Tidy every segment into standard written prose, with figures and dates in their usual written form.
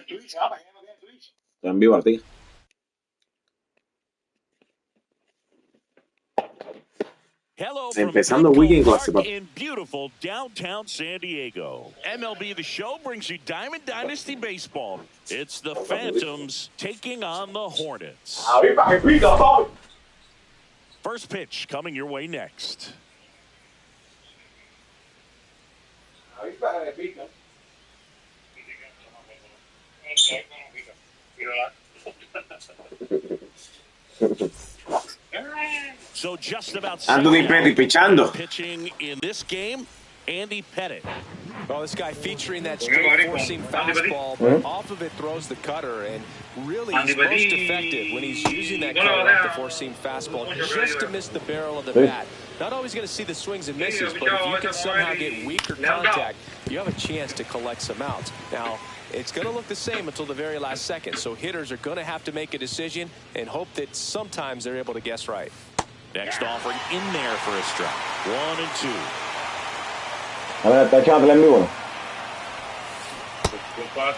Está en vivo, Artigas. Empezando Weekend Classic. In beautiful downtown San Diego. MLB The Show brings you Diamond Dynasty Baseball. It's the Phantoms taking on the Hornets. First pitch coming your way next. So just about Anthony Pettit pichando. Pitching in this game, Andy Pettit. Well, this guy featuring that straight four-seam fastball, but off of it throws the cutter, and really he's most effective when he's using that cutter off the four-seam fastball just to miss the barrel of the bat. Not always going to see the swings and misses, but if you can somehow get weaker contact, you have a chance to collect some outs. Now, it's going to look the same until the very last second, so hitters are going to have to make a decision and hope that sometimes they're able to guess right. Next offering in there for a strike. 1 and 2. A ver, está echándole en vivo. Tries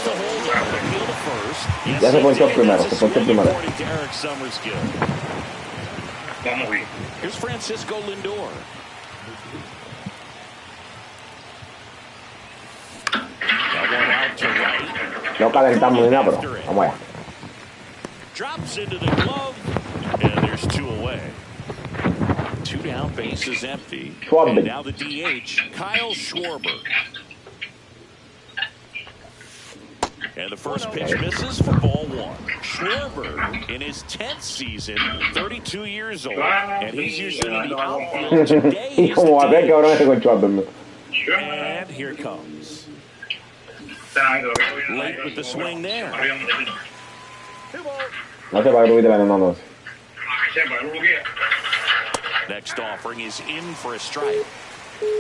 to hold up the field first. Ya se ponchó primero, se ponchó primero. Here's Francisco Lindor. No calentamos ni nada, pero vamos allá. Drops into the glove, and there's 2 away. 2 down, bases empty. And now the DH, Kyle Schwarber. And the first pitch misses for ball 1. Schwarber, in his 10th season, 32 years old, and he's usually in the outfield today. And here it comes. Late with the swing there. Next offering is in for a strike.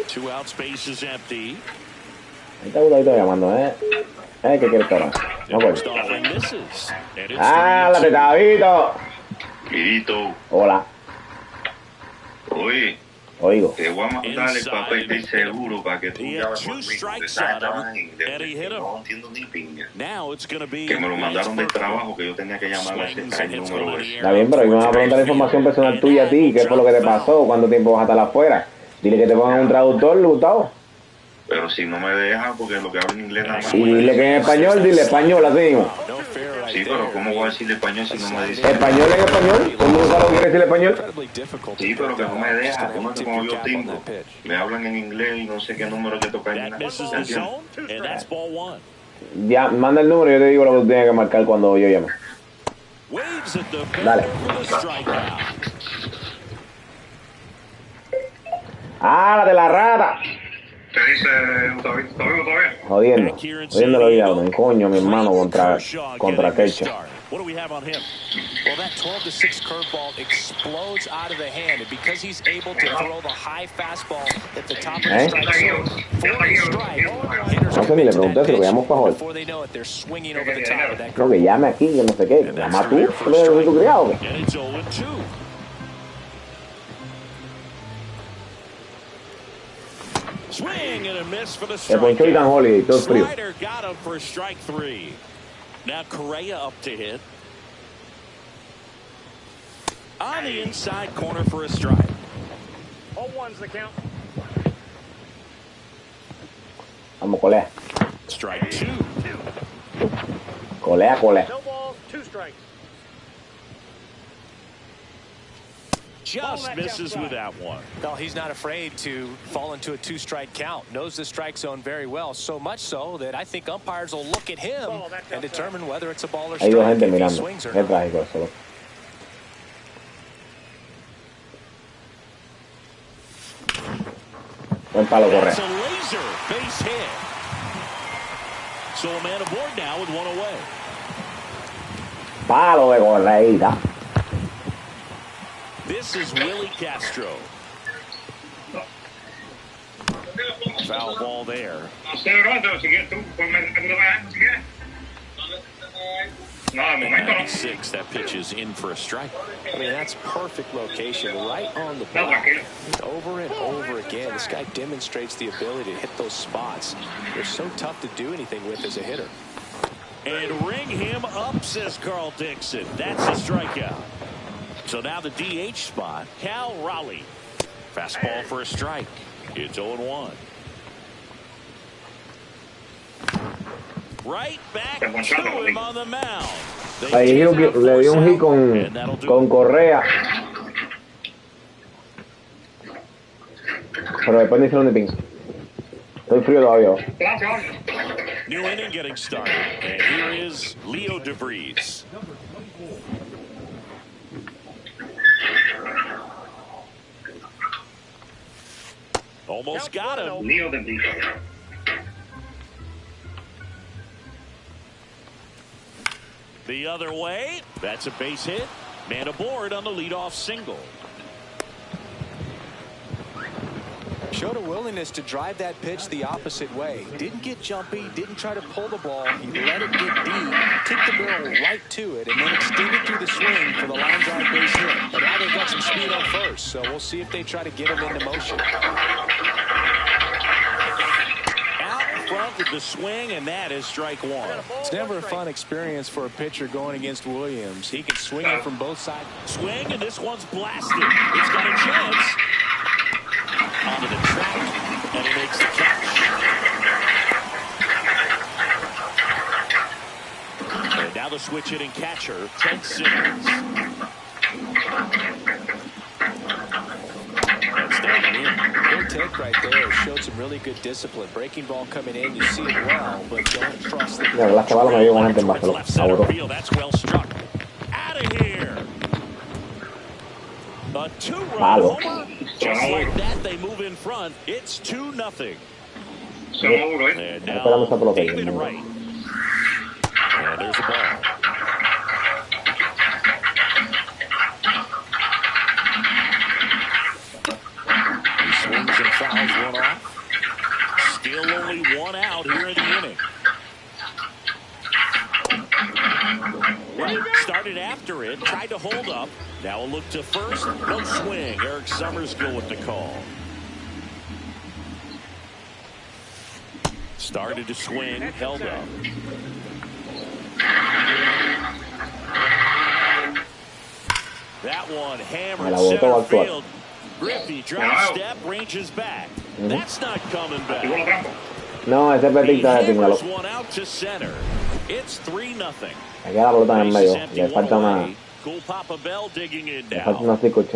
2 outs, bases empty. Está Budadito llamando, ¿qué quieres que ahora? No puedo. ¡Ah, la petadito! Mirito. Hola. Oye. Oigo. Te voy a mandar el papel de seguro para que tú llames por mí, porque esa trabajan no entiendo ni pinga. Que me lo mandaron del trabajo, que yo tenía que llamar a ese número ese. Está bien, pero hoy me van a preguntar la información personal tuya a ti, qué fue lo que te pasó, cuánto tiempo vas a estar afuera. Dile que te pongan un traductor, Gustavo. Pero si no me dejan, porque lo que hablo en inglés nada más. Y dile que en español, dile español, así mismo. Sí, pero ¿cómo voy a decirle español si no me dice? ¿Español en español? ¿Cómo sabe lo que quiere decir español? Sí, pero que no me deja. Como yo timbo, me hablan en inglés y no sé qué número te toca. Ya, manda el número y yo te digo lo que tú tienes que marcar cuando yo llame. Dale. ¡Ah, la de la rata! ¿Qué dice Gustavito? ¿Está vivo todavía? Jodiendo la vida, un coño, mi hermano, contra Kershaw. What do we have on him? Well, that 12-6 curveball explodes out of the hand, and because he's able to throw the high fastball at the top of the strike zone for the strike, hitters come into that pitch before they know it, they're swinging over the top of that curveball. No, que llame aquí, que no sé qué. Llama tú, ¿lo tu criado? And it's 0-2. Swing and a miss for the strike. Slider got him for strike 3. Now Correa up to hit. On the inside corner for a strike. 0-1's the count. Vamos, colea. Strike 2. Colea. No balls, 2 strikes. Just misses with that one. Well, he's not afraid to fall into a 2-strike count. Knows the strike zone very well. So much so that I think umpires will look at him and determine whether it's a ball or strike if he swings or not. That's a laser base hit. So a man aboard now with 1 away. Palo de Correita. This is Willie Castro. Foul ball there. 96, that pitch pitch is in for a strike. I mean, that's perfect location, right on the ball. Over and over again, this guy demonstrates the ability to hit those spots. They're so tough to do anything with as a hitter. And ring him up, says Carl Dixon. That's a strikeout. So now the DH spot, Cal Raleigh. Fastball for a strike. It's 0-1. Right back to him on the mound. Ahí le dio un hit con Correa. Pero después no hicieron ni ping. Estoy frío todavía. New inning getting started. And here is Leo DeVries. Almost got him. Leo DeVries. The other way. That's a base hit. Man aboard on the leadoff single. Showed a willingness to drive that pitch the opposite way. Didn't get jumpy, didn't try to pull the ball. He let it get deep, took the barrel right to it, and then extended through the swing for the line drive base hit. But now they've got some speed on first, so we'll see if they try to get him into motion. Front with the swing, and that is strike one. It's never a fun experience for a pitcher going against Williams. He can swing it from both sides. Swing, and this one's blasted. It's got a chance. Onto the track, and he makes the catch. And now the switch hitting catcher, Ted Simmons. Good take right there. Showed some really good discipline. Breaking ball coming in, you see it well, but don't trust the Las que me dio con gente en base. left center field. That's well struck. Out of here. A two-run homer. Just like that, they move in front. It's 2-0. And now David Wright. And there's a ball. Swings and fouls one off. Still only one out here in the inning. Right, started after it, tried to hold up. Now a look to first, no swing. Eric Summers go with the call. Started to swing, held up. That one hammered center field. Griffey drop step, ranges back. That's not coming back. No, ese petita de pingalo. One out to center. It's 3-0. Aquí la pelota en el medio. Le falta una. Cool Papa Bell digging in Le falta now. una sequence.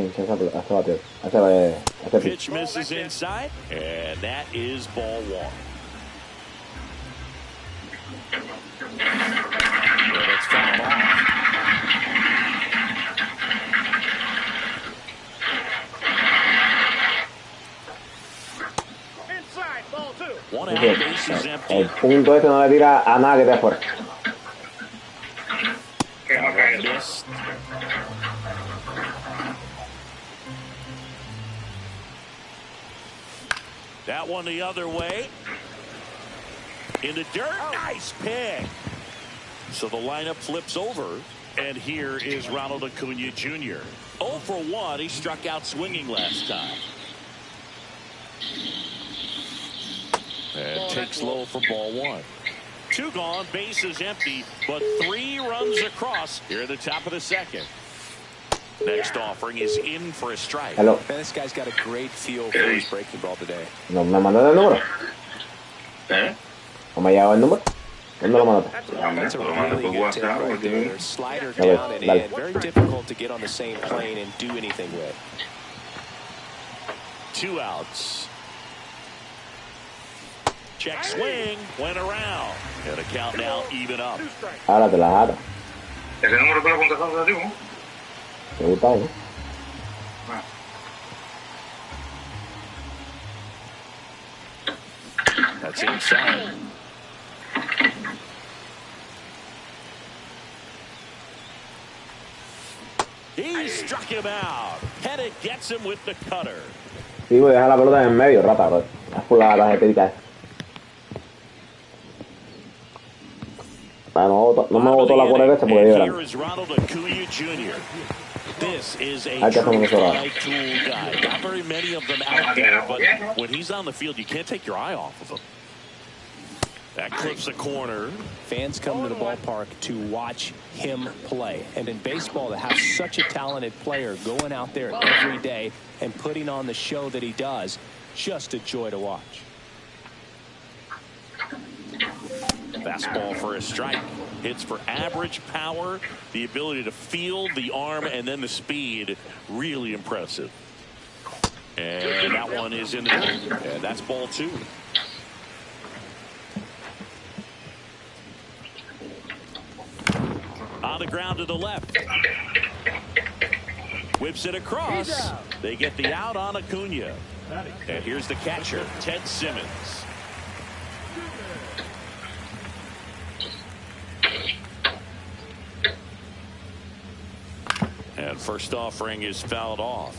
Ese Pitch misses inside, and that is ball one. And it's fouled off. Inside, ball two. One out, base is empty. El punto ese no le tira a nada que esté afuera. Missed. That one the other way. In the dirt. Nice pick. So the lineup flips over. And here is Ronald Acuna Jr. 0 for 1. He struck out swinging last time. And takes low for ball one. 2 gone, base is empty, but 3 runs across here at the top of the second. Next offering is in for a strike. Hello. This guy's got a great feel for his breaking ball today. ¿No me mandaste el número? ¿No me ha llegado el número? ¿Dónde lo mandaste? That's a really good take right there. Slider down and in. Very difficult to get on the same plane and do anything with. 2 outs. Check swing, went around. And a count now even up. Ahora te la jara. ¿Ese número te lo contestaste a ti, no? ¿Te gusta, no? That's inside. He struck him out. Pettit gets him with the cutter. Sí, voy a dejar la pelota en el medio, rata, bro. Haz por la tarjetita. No me botó la cuerda esa porque here is Ronald Acuna Jr. This is a true fly tool guy. Not very many of them out there, but when he's on the field, you can't take your eye off of him. That clips the corner. Fans come to the ballpark to watch him play. And in baseball, to have such a talented player going out there every day and putting on the show that he does, just a joy to watch. Fastball for a strike. Hits for average power, the ability to field the arm, and then the speed. Really impressive. And that one is in there. And that's ball 2. On the ground to the left. Whips it across. They get the out on Acuna. And here's the catcher, Ted Simmons. And first offering is fouled off.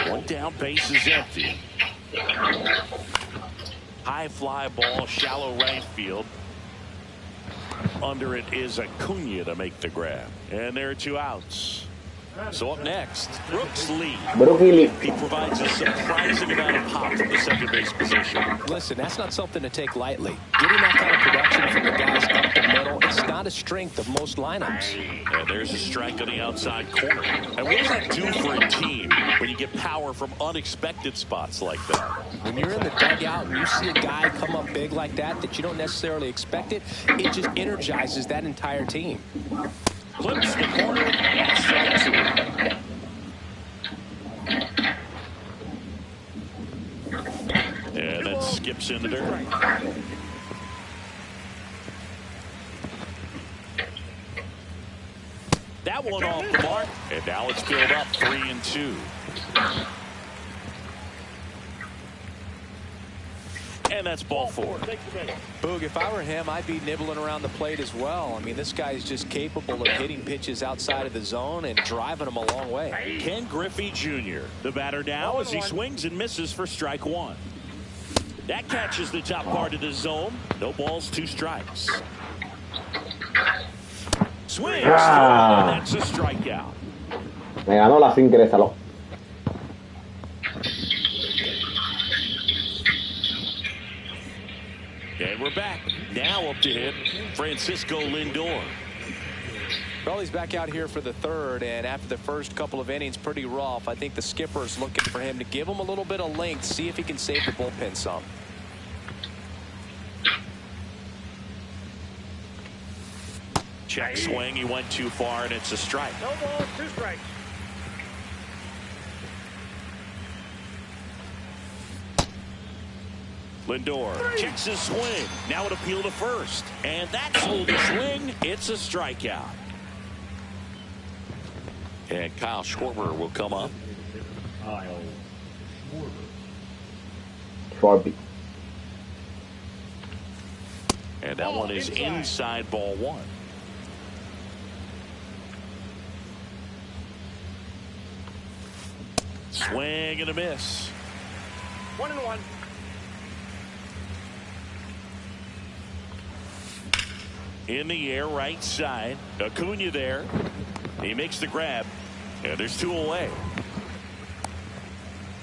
One down, base is empty. High fly ball, shallow right field. Under it is Acuna to make the grab. And there are 2 outs. So up next, Brooks Lee. He provides a surprising amount of pop from the second base position. Listen, that's not something to take lightly. Getting that kind of production from the guys up the middle, it's not a strength of most lineups. And there's a strike on the outside corner. And what does that do for a team when you get power from unexpected spots like that? When you're in the dugout and you see a guy come up big like that you don't necessarily expect it, it just energizes that entire team. Clips the corner. That's strike 2. And then skips in the dirt. That one off the mark. And now it's filled up 3-2. And that's ball 4. Boog, if I were him, I'd be nibbling around the plate as well. I mean, this guy is just capable of hitting pitches outside of the zone and driving them a long way. Ken Griffey Jr., the batter now as he swings and misses for strike 1. That catches the top part of the zone. No balls, 2 strikes. Swings. That's a strikeout. Me ganó la sin querer, salón. And we're back. Now up to hit Francisco Lindor. Well, he's back out here for the 3rd, and after the first couple of innings, pretty rough. I think the skipper is looking for him to give him a little bit of length, see if he can save the bullpen some. Check swing. He went too far, and it's a strike. No balls, 2 strikes. Lindor checks his swing. Now an appeal to first. And that's hold the swing. It's a strikeout. And Kyle Schwarber will come up. Schwarber. And that one is inside ball 1. Swing and a miss. 1-1. In the air, right side. Acuna there. He makes the grab. And there's 2 away.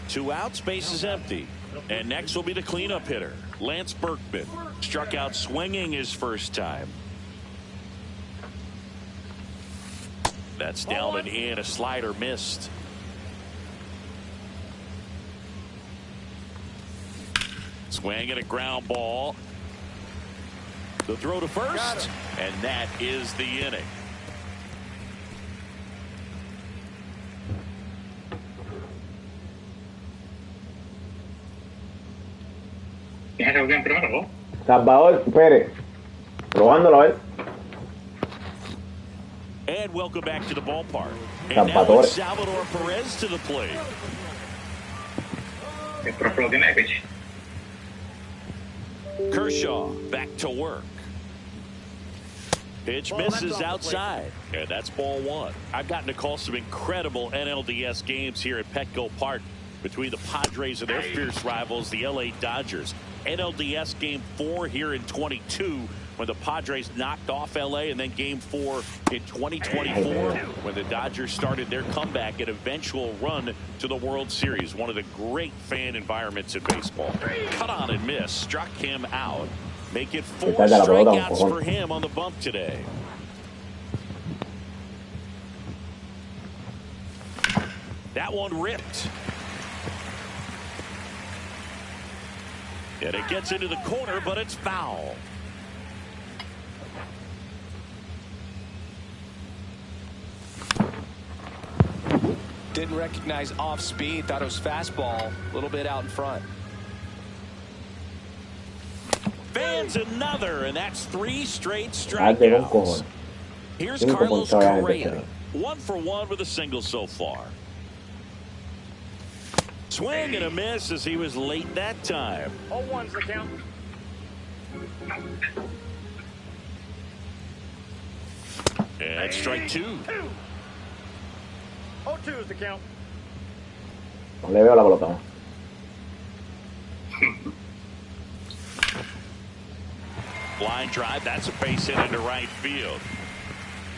2 outs, base is empty. And next will be the cleanup hitter, Lance Berkman. Struck out swinging his first time. That's down and in. A slider missed. Swing and a ground ball. The throw to first, and that is the inning. Salvador Pérez. Probándolo a ver. And welcome back to the ballpark. And now it's Salvador Perez to the plate. Kershaw back to work. Pitch misses outside, and that's ball one. I've gotten to call some incredible NLDS games here at Petco Park between the Padres and their fierce rivals, the LA Dodgers. NLDS Game 4 here in 22 when the Padres knocked off LA, and then Game 4 in 2024 when the Dodgers started their comeback and eventual run to the World Series. One of the great fan environments in baseball. Cut on and miss, struck him out. Make it 4 strikeouts for him on the bump today. That one ripped. And it gets into the corner, but it's foul. Didn't recognize off speed. Thought it was fastball. A little bit out in front. Fans another, and that's 3 straight strikeouts. Here's Carlos Correa. 1 for 1 with a single so far. Swing and a miss as he was late that time. 0-1's the count. And strike 2. 0-2 is the count. No le veo la pelota. Line drive, that's a base hit into right field.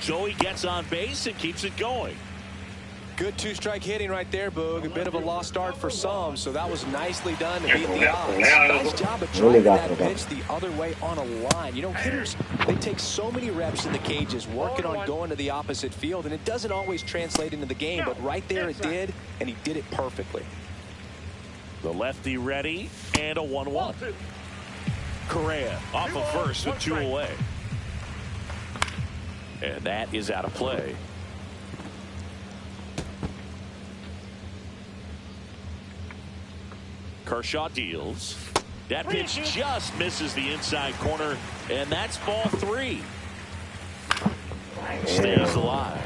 So he gets on base and keeps it going. Good 2-strike hitting right there, Boog. A bit of a lost start for some, so that was nicely done to beat the odds. Nice job of driving that pitch the other way on a line. You know, hitters, they take so many reps in the cages working on going to the opposite field, and it doesn't always translate into the game, but right there it did, and he did it perfectly. The lefty ready, and a 1-1. Correa off of first with 2 away. And that is out of play. Kershaw deals. That pitch just misses the inside corner, and that's ball 3. Stays alive.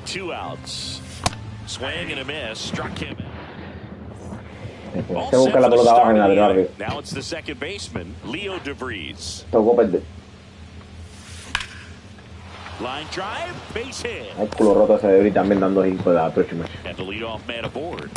2 outs. Swing and a miss. Struck him out. Now it's the second baseman, Leo DeVries. Line drive, base hit. El culo roto ese de también dando hinco de la próxima. And the leadoff man aboard.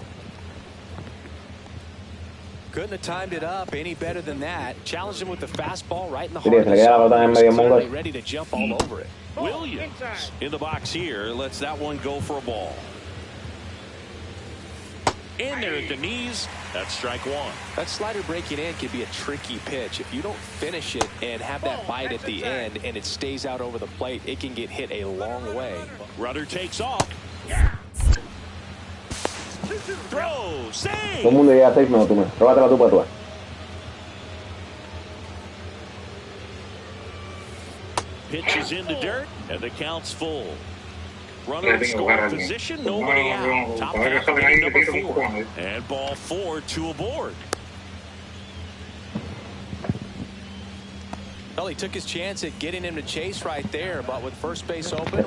Couldn't have timed it up any better than that. Challenged him with the fastball right in the heart of the zone. Ready to jump all over it. Williams in the box here. Lets that one go for a ball. In there at the knees. That's strike 1. That slider breaking in can be a tricky pitch. If you don't finish it and have that bite at the end and it stays out over the plate, it can get hit a long way. Rudder takes off. Throw, save. Todo el mundo llega a 6 minutos. Róbatela tú para tú. Pitch is in the dirt, and the count's full. Runner in scoring position, nobody out. Top half of inning number 4. And ball 4, 2 aboard. Well, he took his chance at getting him to chase right there, but with first base open,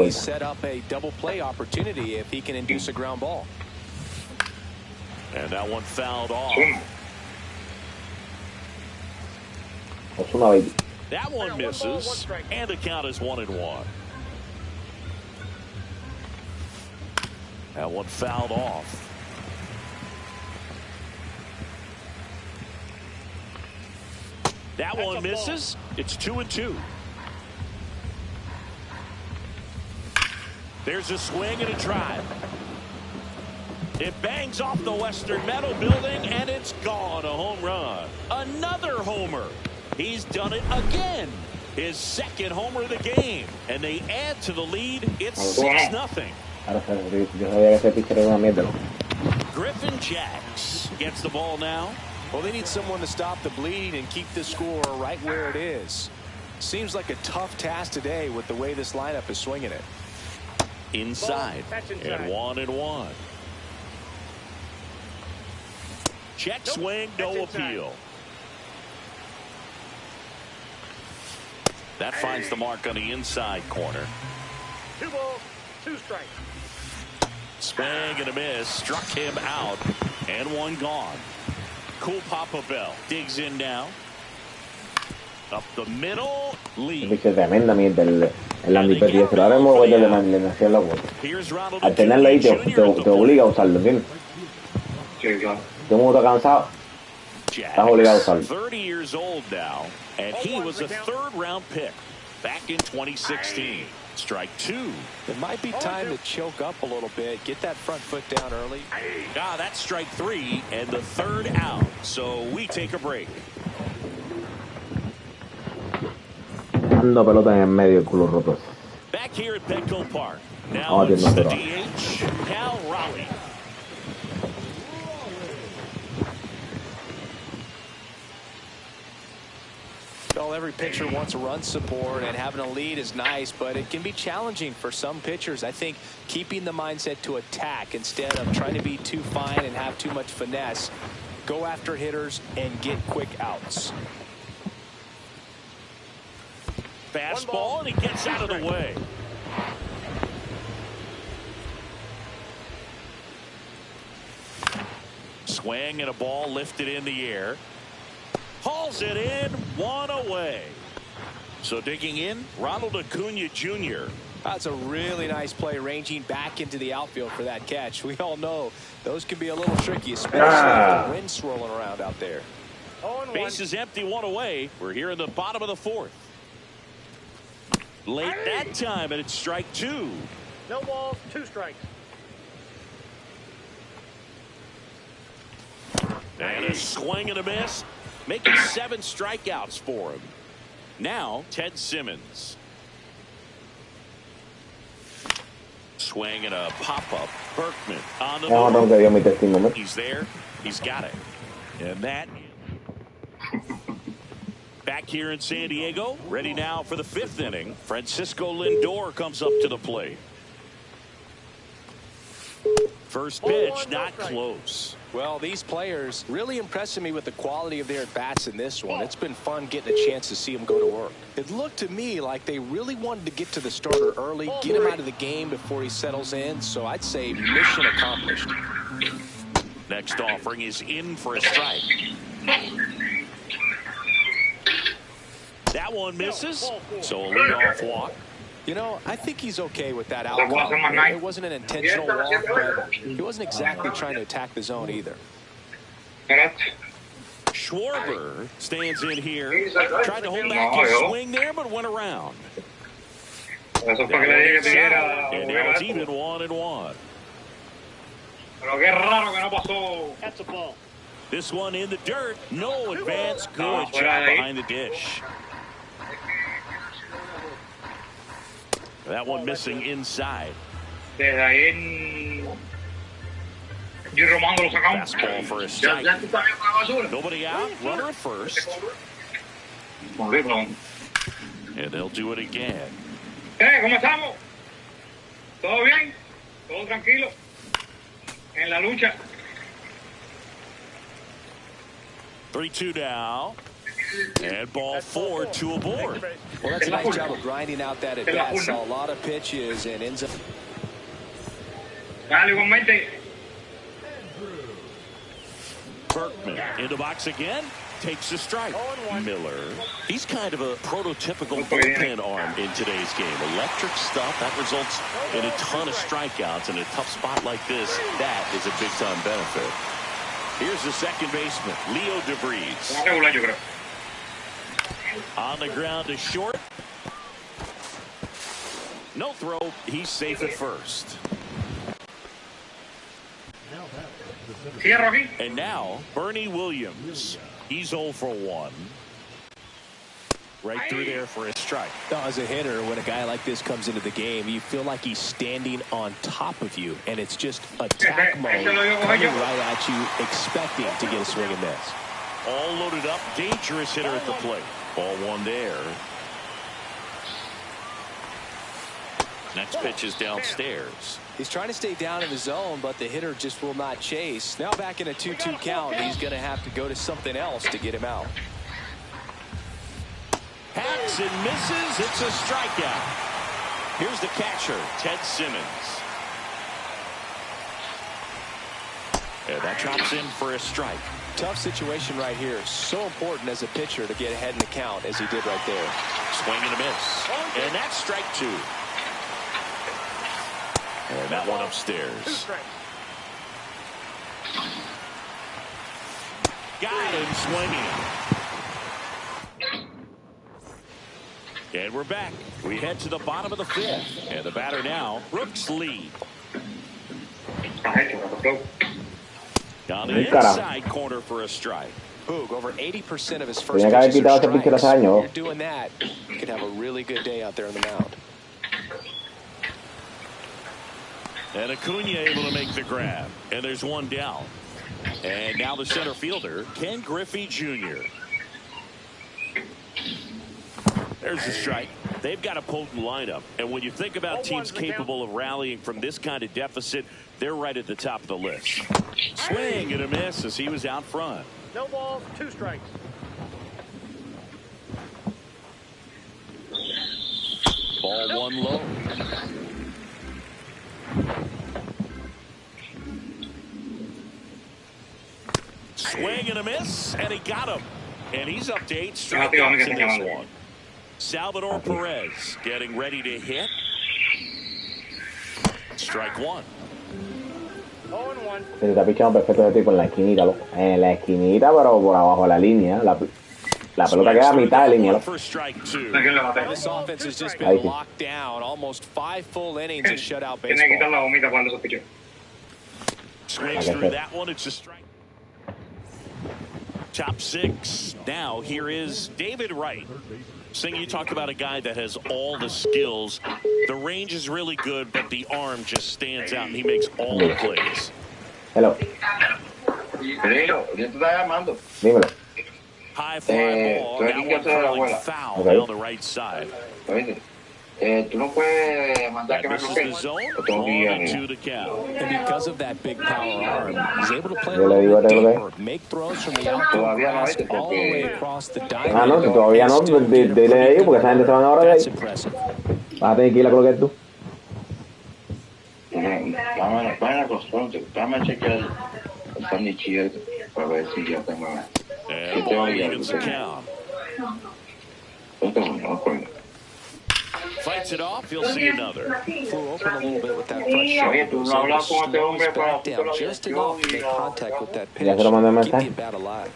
he set up a double play opportunity if he can induce a ground ball. And that one fouled off. That one misses, and the count is 1-1. That one fouled off. That one misses. It's 2-2. There's a swing and a drive. It bangs off the Western Metal Building, and it's gone. A home run. Another homer. He's done it again. His second homer of the game. And they add to the lead. It's 6-0. Griffin Jax gets the ball now. Well, they need someone to stop the bleed and keep the score right where it is. Seems like a tough task today with the way this lineup is swinging it. Inside, and 1-1. Check swing, no appeal. That finds the mark on the inside corner. 2 balls, 2 strikes. Swing and a miss, struck him out, and one gone. Cool Papa Bell digs in now. Up the middle. Lee. Dice tremenda mierda el Andy Petty. Se lo haré muy bueno de manipulación loco. Al tenerlo ahí te obliga a usarlo, ¿entiendes? Sí, claro. Si uno está cansado, estás obligado a usarlo. 30 years old now, and he was a third-round pick back in 2016. Strike two. It might be time to choke up a little bit, get that front foot down early. That's strike three and the third out. So we take a break. Dando pelota en el medio, el culo roto. Back here at Petco Park. Now it's the DH, Cal Raleigh. Well, every pitcher wants run support, and having a lead is nice, but it can be challenging for some pitchers. I think keeping the mindset to attack instead of trying to be too fine and have too much finesse. Go after hitters and get quick outs. Fastball, and he gets out of the way. Swing and a ball lifted in the air. Hauls it in, one away. So digging in, Ronald Acuna Jr. That's a really nice play, ranging back into the outfield for that catch. We all know those can be a little tricky, especially with the wind swirling around out there. Base is empty, one away. We're here in the bottom of the fourth. Late that time, and it's strike two. No balls, 2 strikes. And a swing and a miss, making 7 strikeouts for him. Now, Ted Simmons. Swing and a pop-up. Berkman on the move. He's there. He's got it. And that. Back here in San Diego, ready now for the 5th inning. Francisco Lindor comes up to the plate. First pitch, not close. Well, these players really impressing me with the quality of their at-bats in this one. It's been fun getting a chance to see them go to work. It looked to me like they really wanted to get to the starter early, get him out of the game before he settles in. So I'd say mission accomplished. Next offering is in for a strike. That one misses, so a leadoff walk. You know, I think he's okay with that outcome. It wasn't an intentional walk, but he wasn't exactly trying to attack the zone either. Schwarber stands in here, tried to hold back his swing there, but went around. And now it's even 1-1. That's a ball. This one in the dirt, no advance, good job behind the dish. That one missing inside. Fastball for a strike. Nobody out, runner at first. And they'll do it again. ¿Cómo estamos? ¿Todo bien? ¿Todo tranquilo? En la lucha. 3-2 now. And ball 4, 2 aboard. Well, that's a nice job of grinding out that at-bat. Saw a lot of pitches and ends up. Berkman into box again. Takes a strike. Miller. He's kind of a prototypical bullpen arm in today's game. Electric stuff that results in a ton of strikeouts in a tough spot like this. That is a big-time benefit. Here's the second baseman, Leo DeVries. On the ground to short. No throw. He's safe at first. And now, Bernie Williams. He's 0 for 1. Right through there for a strike. Now, as a hitter, when a guy like this comes into the game, you feel like he's standing on top of you, and it's just attack mode coming right at you, expecting to get a swing and miss. All loaded up, dangerous hitter at the plate. Ball 1 there. Next pitch is downstairs. He's trying to stay down in the zone, but the hitter just will not chase. Now back in a 2-2 count, he's going to have to go to something else to get him out. Hacks and misses. It's a strikeout. Here's the catcher, Ted Simmons. And that drops in for a strike. tough situation right here. So important as a pitcher to get ahead in the count as he did right there. Swing and a miss. And that's strike 2. And that one upstairs. Got him swinging. And we're back. We head to the bottom of the 5th. And the batter now, Brooks Lee. On the inside corner for a strike. Boog, over 80% of his first pitches are strikes. If you're doing that, you could have a really good day out there on the mound. And Acuna able to make the grab. And there's one down. And now the center fielder, Ken Griffey Jr. There's the strike. They've got a potent lineup. And when you think about teams capable of rallying from this kind of deficit, they're right at the top of the list. Swing and a miss as he was out front. No balls, 2 strikes. Ball 1 low. Swing and a miss, and he got him. And he's up to 8 strikeouts in this one. Salvador Perez getting ready to hit. Strike 1. Se está pichando perfecto de tipo en la esquinita, loco. En la esquinita, pero por abajo de la línea. La pelota queda a mitad de línea, loco. This offense has just been locked down. Almost 5 full innings of shutout baseball. Swings through that one. It's a strike. Top 6. Now here is David Wright. Sing, you talked about a guy that has all the skills. The range is really good, but the arm just stands out, and he makes all the plays. Hello. Dímelo. High fly ball. That one curling foul on the right side. Tú no puedes mandar que me bloquee. To the count. And because of that big power arm, he's able to play a little bit deeper, make throws from the outdoor grass all the way across the diamond. Ah, no, todavía no. Dile a ellos porque esa gente se van ahora de ahí. Vas a tener que ir a colocar tú. Dame a chequear el sandwich para ver si ya tengo. And ball evens the count. Fights it off, you'll see another. Flew open a little bit with that front shoulder. So slows back down just enough to make contact with that pitch. Keep the bat alive.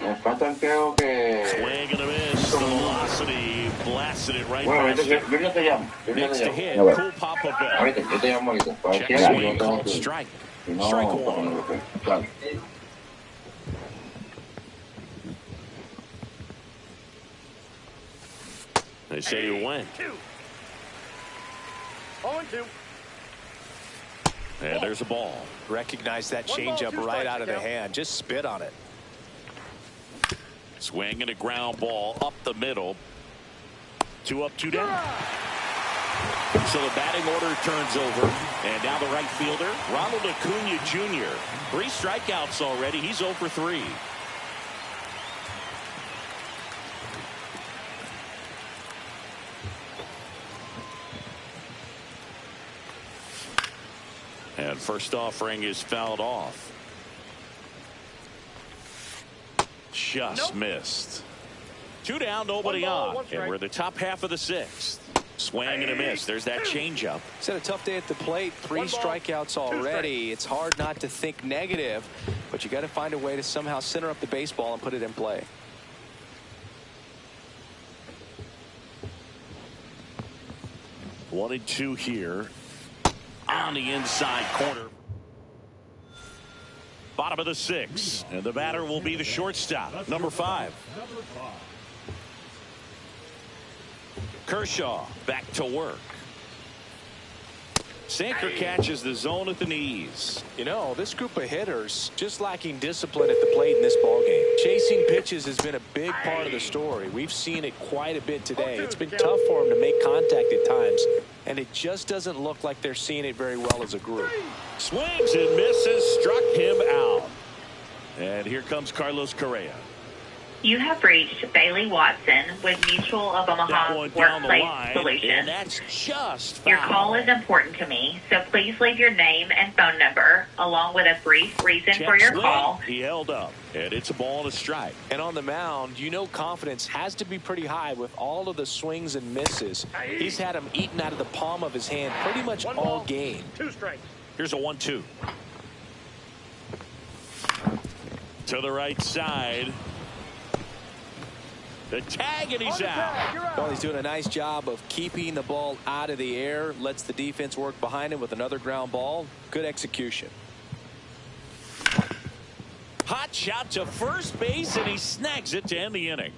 Swing and a miss. The velocity blasted it right past it. Next to hit, cool Papa Bell. Check swing, called strike. Strike 1. They say you win. 0-2. And there's a ball. Recognize that changeup right out of the hand. Just spit on it. Swing and a ground ball up the middle. 2 up, 2 down. So the batting order turns over. And now the right fielder, Ronald Acuna Jr. 3 strikeouts already. He's 0 for 3. And first offering is fouled off. Just missed. 2 down, nobody on. And we're in the top half of the 6th. Swing and a miss. There's that changeup. He's had a tough day at the plate. 3 strikeouts already. It's hard not to think negative, but you got to find a way to somehow center up the baseball and put it in play. One and 2 here. On the inside corner. Bottom of the 6th. And the batter will be the shortstop, number 5. Kershaw back to work. Sinker catches the zone at the knees. You know, this group of hitters just lacking discipline at the plate in this ballgame. Chasing pitches has been a big part of the story. We've seen it quite a bit today. It's been tough for them to make contact at times, and it just doesn't look like they're seeing it very well as a group. Swings and misses, struck him out. And here comes Carlos Correa. You have reached Bailey Watson with Mutual of Omaha Workplace Solutions. That's just foul. Your call is important to me, so please leave your name and phone number along with a brief reason for your call. He held up, and it's a ball and a strike. And on the mound, you know confidence has to be pretty high with all of the swings and misses. He's had them eaten out of the palm of his hand pretty much all game. 2 strikes. Here's a 1-2. To the right side. The tag, and he's out. Well, he's doing a nice job of keeping the ball out of the air. Lets the defense work behind him with another ground ball. Good execution. Hot shot to first base, and he snags it to end the inning.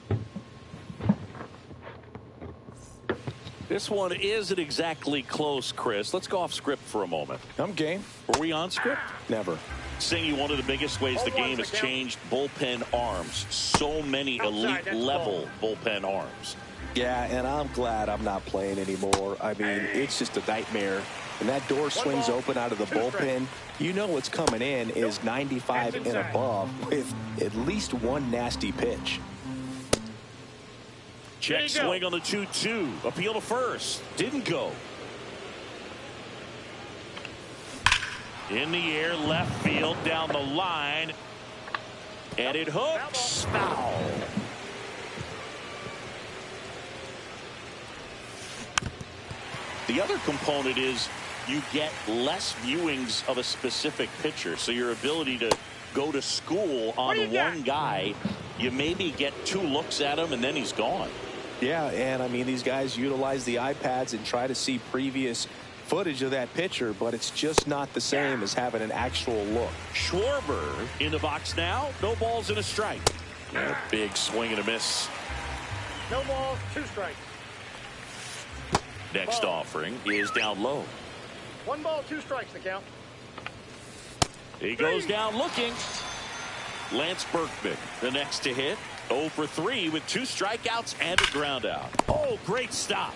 This one isn't exactly close, Chris. Let's go off script for a moment. I'm game. Were we on script? Never. Saying one of the biggest ways the game has changed bullpen arms. So many elite level bullpen arms. Yeah, and I'm glad I'm not playing anymore. I mean, it's just a nightmare. When that door swings open out of the bullpen, you know what's coming in is 95 and above with at least one nasty pitch. Check swing on the 2-2. Appeal to first. Didn't go. In the air, left field, down the line. And it hooks. Foul. The other component is you get less viewings of a specific pitcher. So your ability to go to school on one guy, you maybe get 2 looks at him and then he's gone. Yeah, and I mean, these guys utilize the iPads and try to see previous footage of that pitcher, but it's just not the same as having an actual look. Schwarber in the box now. No balls and a strike. A big swing and a miss. No balls, 2 strikes. Next offering is down low. 1 ball, 2 strikes, the count. He goes down looking. Lance Berkman, the next to hit. 0 for 3 with 2 strikeouts and a ground out. Oh, great stop.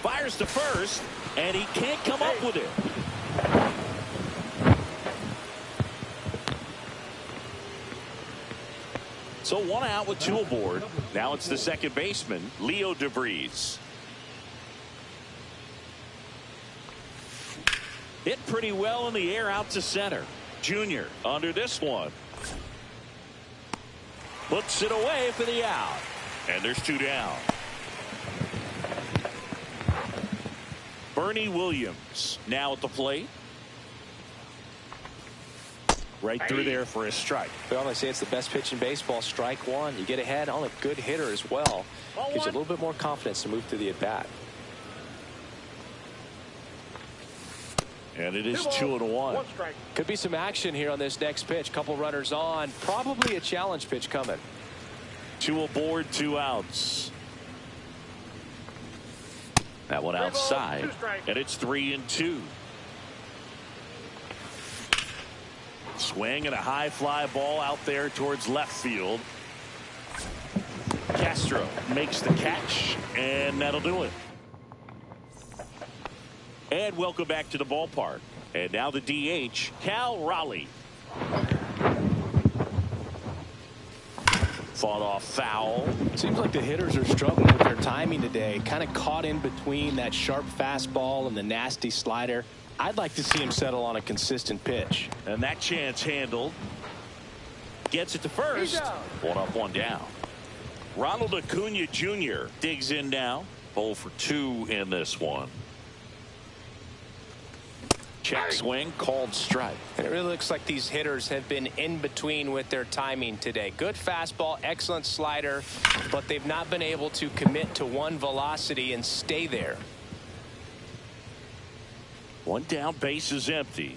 Fires to first, and he can't come up with it. So 1 out with 2 aboard. Now it's the second baseman, Leo DeVries. Hit pretty well in the air out to center. Junior under this one. Puts it away for the out. And there's 2 down. Bernie Williams now at the plate. Right through there for a strike. Well, they say it's the best pitch in baseball. Strike 1. You get ahead on a good hitter as well. Gives you a little bit more confidence to move through the at-bat. And it is 2-1. Could be some action here on this next pitch. Couple runners on. Probably a challenge pitch coming. 2 aboard, 2 outs. That one outside. And it's 3-2. Swing and a high fly ball out there towards left field. Castro makes the catch, and that'll do it. And welcome back to the ballpark. And now the DH, Cal Raleigh. Fought off foul. Seems like the hitters are struggling with their timing today. Kind of caught in between that sharp fastball and the nasty slider. I'd like to see him settle on a consistent pitch. And that chance handled. Gets it to first. 1 up, 1 down. Ronald Acuna Jr. digs in now. 0 for 2 in this one. Check swing, called strike. And it really looks like these hitters have been in between with their timing today. Good fastball, excellent slider, but they've not been able to commit to one velocity and stay there. 1 down, base is empty.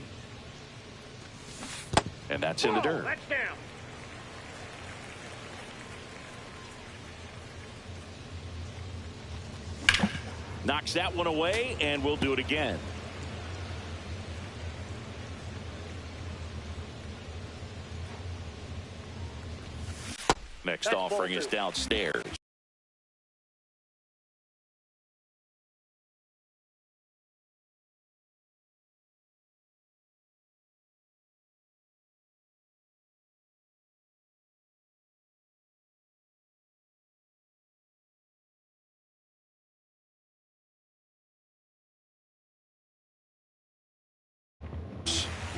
And that's in the dirt. That's down. Knocks that one away, and we'll do it again. Next offering is downstairs.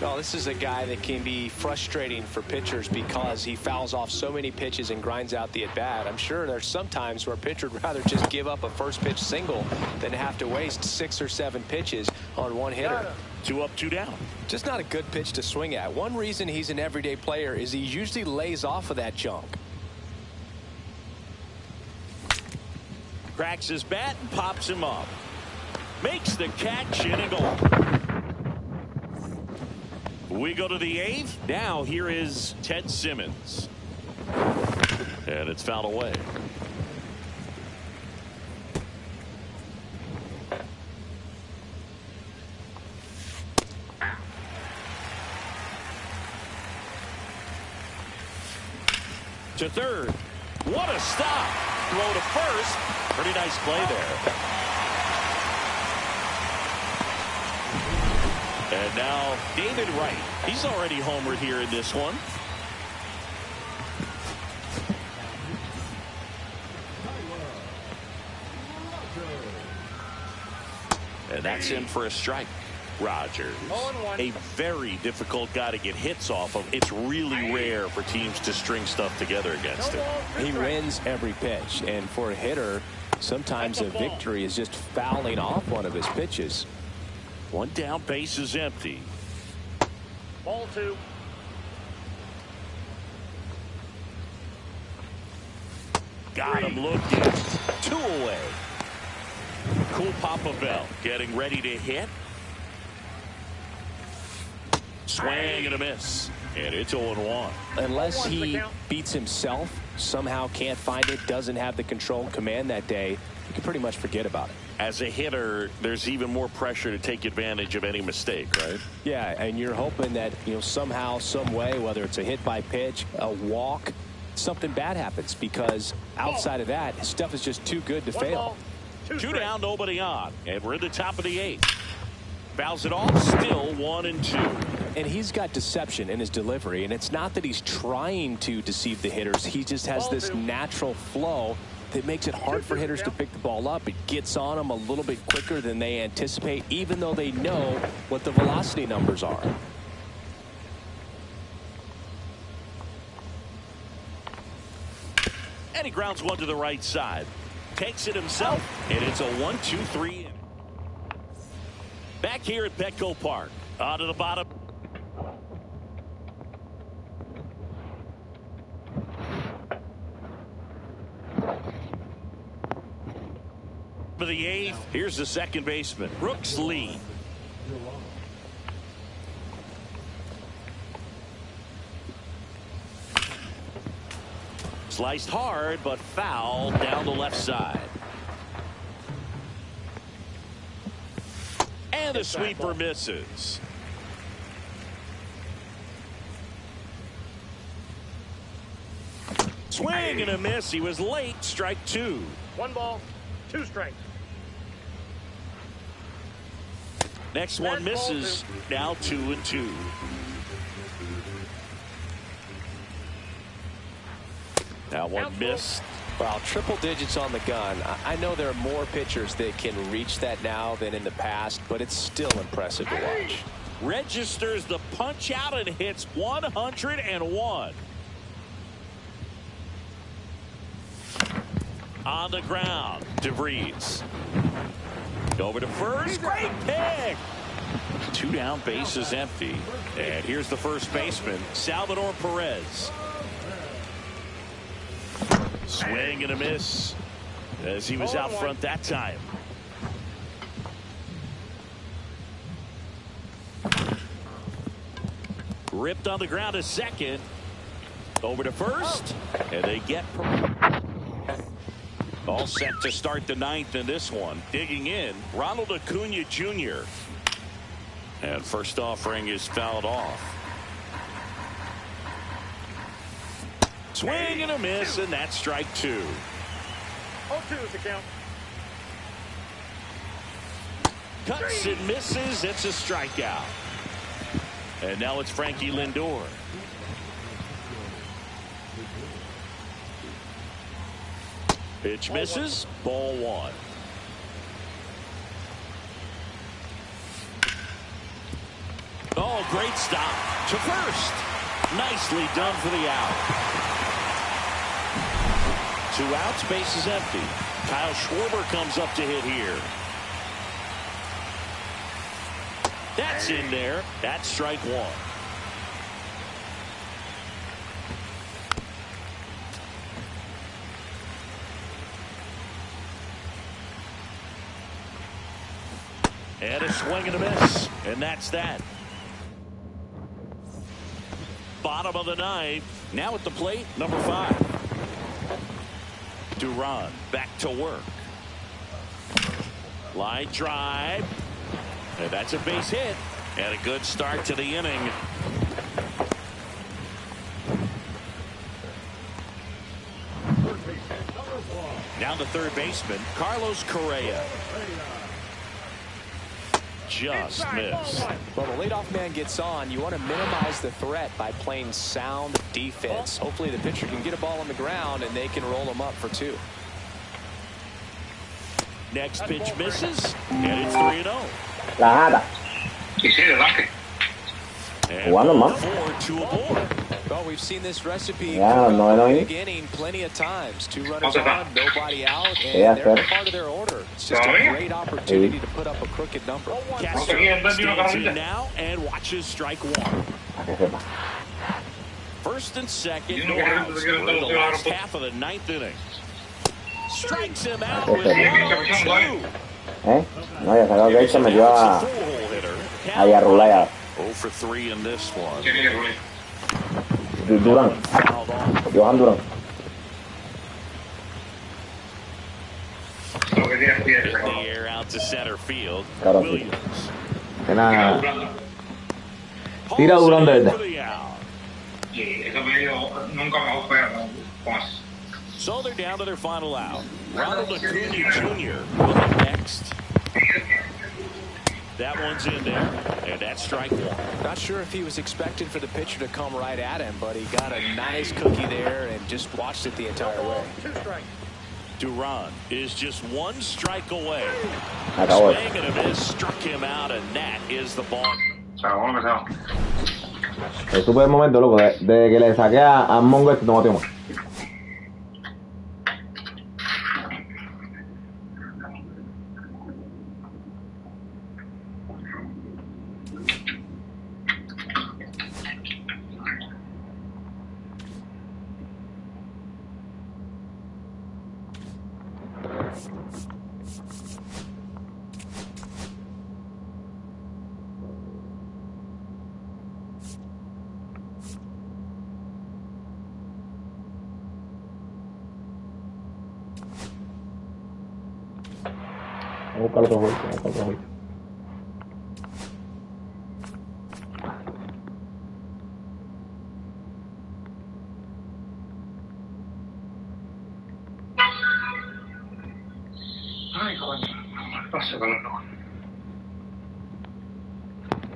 Oh, this is a guy that can be frustrating for pitchers because he fouls off so many pitches and grinds out the at-bat. I'm sure there's some times where a pitcher would rather just give up a first pitch single than have to waste 6 or 7 pitches on one hitter. 2 up, 2 down. Just not a good pitch to swing at. One reason he's an everyday player is he usually lays off of that junk. Cracks his bat and pops him up. Makes the catch in a goal. We go to the 8th. Now here is Ted Simmons. And it's fouled away. To third. What a stop. Throw to first. Pretty nice play there. And now David Wright. He's already homered here in this one. And that's in for a strike. Rogers, a very difficult guy to get hits off of. It's really rare for teams to string stuff together against him. He wins every pitch, and for a hitter, sometimes a victory is just fouling off one of his pitches. 1 down, base is empty. Ball 2. Got him looking. 2 away. Cool Papa Bell getting ready to hit. Swing and a miss. And it's 0-1. Unless he beats himself, somehow can't find it, doesn't have the control and command that day, you can pretty much forget about it. As a hitter, there's even more pressure to take advantage of any mistake, right? Yeah, and you're hoping that, somehow, some way, whether it's a hit by pitch, a walk, something bad happens, because outside of that, stuff is just too good to fail. 2 down, nobody on, and we're in the top of the 8th. Fouls it off, still 1-2. And he's got deception in his delivery, and it's not that he's trying to deceive the hitters. He just has this natural flow that makes it hard for hitters to pick the ball up. It gets on them a little bit quicker than they anticipate, even though they know what the velocity numbers are. And he grounds one to the right side. Takes it himself, and it's a 1-2-3. Back here at Petco Park. On to the bottom. For the 8th, here's the second baseman, Brooks Lee. Sliced hard, but foul down the left side. And the sweeper misses. Swing and a miss. He was late. Strike 2. 1 ball, 2 strikes. Next one misses. Now 2-2. Now one missed. Well, triple digits on the gun. I know there are more pitchers that can reach that now than in the past, but it's still impressive to watch. Registers the punch out and hits 101. On the ground, DeVries. Over to first. Great pick. 2 down, base is empty. And here's the first baseman, Salvador Perez. Swing and a miss as he was out front that time. Ripped on the ground to second. Over to first. And they get all set to start the 9th in this one. Digging in, Ronald Acuna Jr. And first offering is fouled off. Swing and a miss, and that's strike 2. 0-2 is the count. Cuts and misses. It's a strikeout. And now it's Frankie Lindor. Pitch misses. Ball 1. Oh, Oh, great stop to first. Nicely done for the out. 2 outs, base is empty. Kyle Schwarber comes up to hit here. That's in there. That's strike 1. And a swing and a miss. And that's that. Bottom of the 9th. Now at the plate, number 5. Duran back to work. Line drive. And that's a base hit. And a good start to the inning. Now the third baseman, Carlos Correa. Just missed. Well, the leadoff man gets on. You want to minimize the threat by playing sound defense. Hopefully the pitcher can get a ball on the ground and they can roll him up for 2. Next pitch misses, and it's 3-0. La Jugando más. 4-2 aboard. Well, we've seen this recipe Yeah, no, beginning plenty of times. 2 runners on, nobody out, and they're part of their order. It's just a great opportunity to put up a crooked number. Castro stands in now and watches strike 1. First and second, no outs. We're in the last half of the 9th inning. Strikes him out with 1-2. No, ya salió que se metió a Yarrulaya. 0 for 3 in this one. Duran. Johan Duran. The air out to center field. Williams. Tira Duran de verdad. So they're down to their final out. Ronald Acuna Jr. will hit next. That one's in there, and that's strike 1. Not sure if he was expecting for the pitcher to come right at him, but he got a nice cookie there and just watched it the entire way. Duran is just 1 strike away. Swing and a miss struck him out, and that is the ball. El super momento, loco, de que le saqué a Mongo este tomate más. Vamos a buscar otro juego. Ay, coño, pasa con el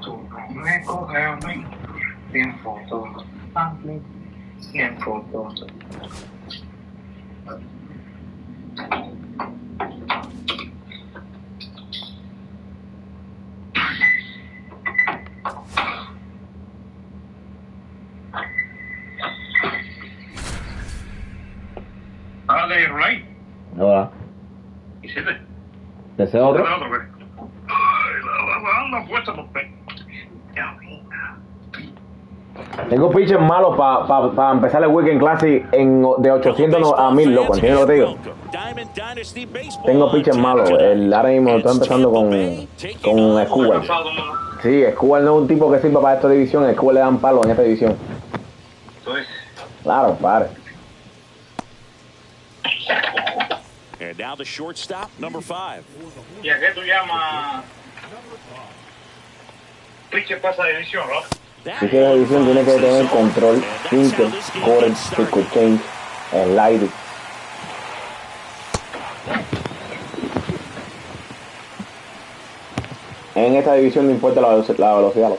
tú no me coges a mí. Bien foto. Bien foto. Hola. ¿Y siete? ¿Deseo otro? Ay, la puesta por pe. Tengo pitches malos para empezar el Weekend Classic de 800 a 1000, loco. ¿Entiendes lo que te digo? Tengo pitches malos. Ahora mismo estoy empezando con Escobar. Sí, Escobar no es un tipo que sirva para esta división. Escobar le dan palo en esta división. Claro, padre. And now the shortstop, number 5. ¿Y a qué tú llamas? Pitcher pasa de división, ¿no? Si quieres división tiene que tener control, sinker, core, circuit change, slide. En esta división no importa la velocidad.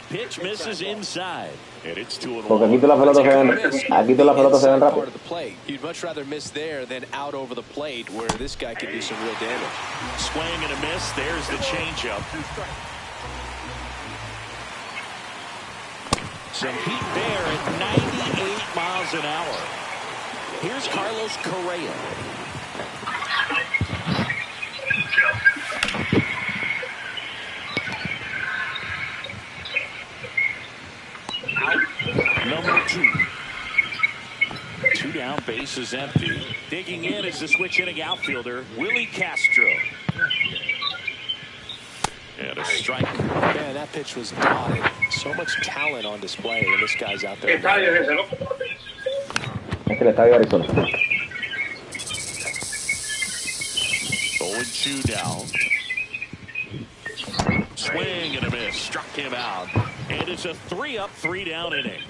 Pitch misses inside. Porque aquí todas las pelotas se ven rápido. You'd much rather miss there than out over the plate where this guy could do some real damage. Swing and a miss. There's the changeup. Some heat there at 98 miles an hour. Here's Carlos Correa. Out. Number 2. 2 down, base is empty. Digging in is the switch hitting outfielder, Willie Castro. And a strike. Man, that pitch was dotted. So much talent on display when this guy's out there. Es el estadio de Arizona. 0-2 now. Swing and a miss. Struck him out. And it's a 3-up, 3-down inning.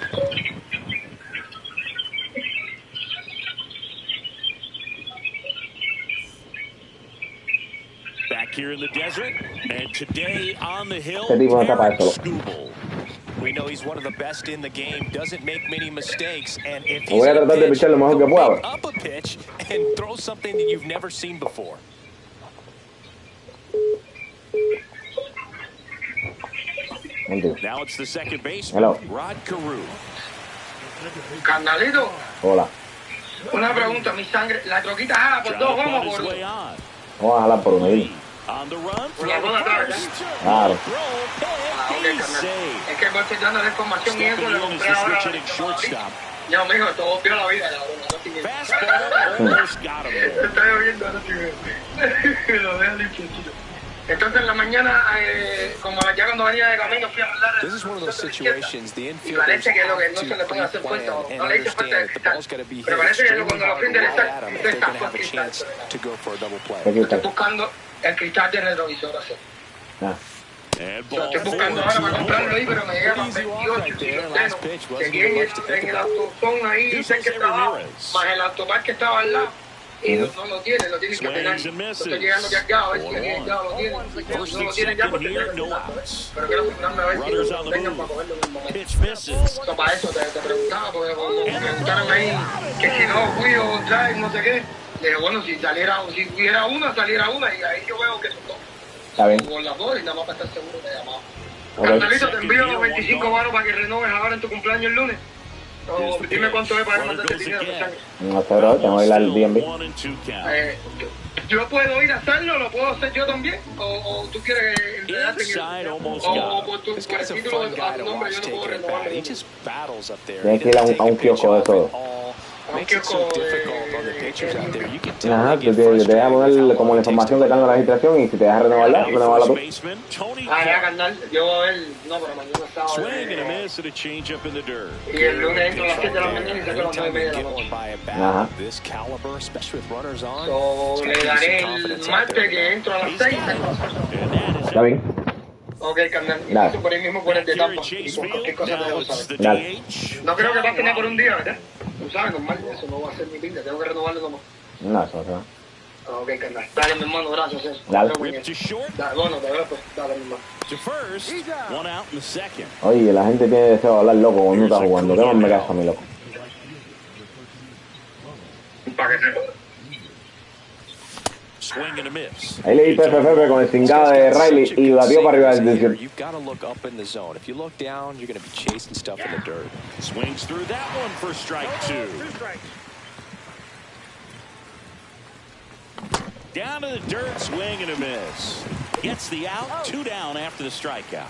Back here in the desert, and today on the hill, Derek Skubal. We know he's one of the best in the game, doesn't make many mistakes, and if he's voy a tratar de pichar lo mejor que pueda. up a pitch and throw something that you've never seen before. Now it's the second baseman, Rod Carew. Carnalito. Hola. Una pregunta, mi sangre, la troquita jala por dos, vamos por uno. Vamos a jalar por uno ahí. On the run, claro. Es que voy chequeando la información y eso le compré ahora. Ya, mijo, todo vio la vida. Está lloviendo, ahora sí. Lo veo limpiecito. Entonces en la mañana, como ya cuando venía de camino, fui a hablar. Y parece que lo que no se le puede hacer cuenta, no le hice falta de cristal. Pero parece que cuando lo prende el cristal, usted está con cristal. Estoy buscando el cristal del retrovisor así. Estoy buscando ahora para comprarlo ahí, pero me llega para 28 kilos. Llegué en el autosón ahí, sé que estaba, más el autopar que estaba al lado. Y no lo tiene que tener. Estoy llegando cargado, a ver si alguien ya lo tiene. No lo tiene ya porque pero quiero comprarme a ver si lo tengan para cogerlo en un momento. Para eso te preguntaba, porque me preguntaron ahí que si no fui o trae, no sé qué. Le dije, bueno, si hubiera una, saliera una, y ahí yo veo que son dos. Está bien. Con las dos, y nada más para estar seguro te llamaba. Carnalito, te envío los 25 varos para que renoves ahora en tu cumpleaños el lunes. O dime cuánto es para mandarte el dinero. No sé, bro, tengo que ir al DMV. ¿Yo puedo ir a hacerlo? ¿Lo puedo hacer yo también? ¿O tú quieres enredarte en el... o por tu título de tu nombre yo no puedo renovarlo? Tienes que ir a un kiosco de todo. Un kiosco Ajá, te deja poner como la información que está en la registración y si te dejas renovarla tú. Ya, carnal, yo voy a ver, no, pero mañana sábado. Y el lunes entro a las 7 de la mañana y saco a las 9:30 de la noche. Ajá. Le daré el martes que entro a las 6. Está bien. Ok, carnal, y paso por ahí mismo por el de Tampa y por cualquier cosa te dejo saber. Dale. No creo que pase nada por un día, ¿verdad? Tú sabes, normal, eso no va a ser mi pinta, tengo que renovarlo nomás. No, eso no. Ok, carnal. Dale, mi hermano, gracias. Dale. Bueno, te veo pues. Dale, mi hermano. Oye, la gente tiene deseo de hablar loco cuando uno está jugando. ¿Qué más me caso a mí, loco? Para que sepa. Ahí le di PFF con el cingada de Riley y batió para arriba del desierto. You've got to look up in the zone. If you look down, you're going to be chasing stuff in the dirt. Swings through that one for strike 2. Down to the dirt, swing and a miss. Gets the out, 2 down after the strikeout.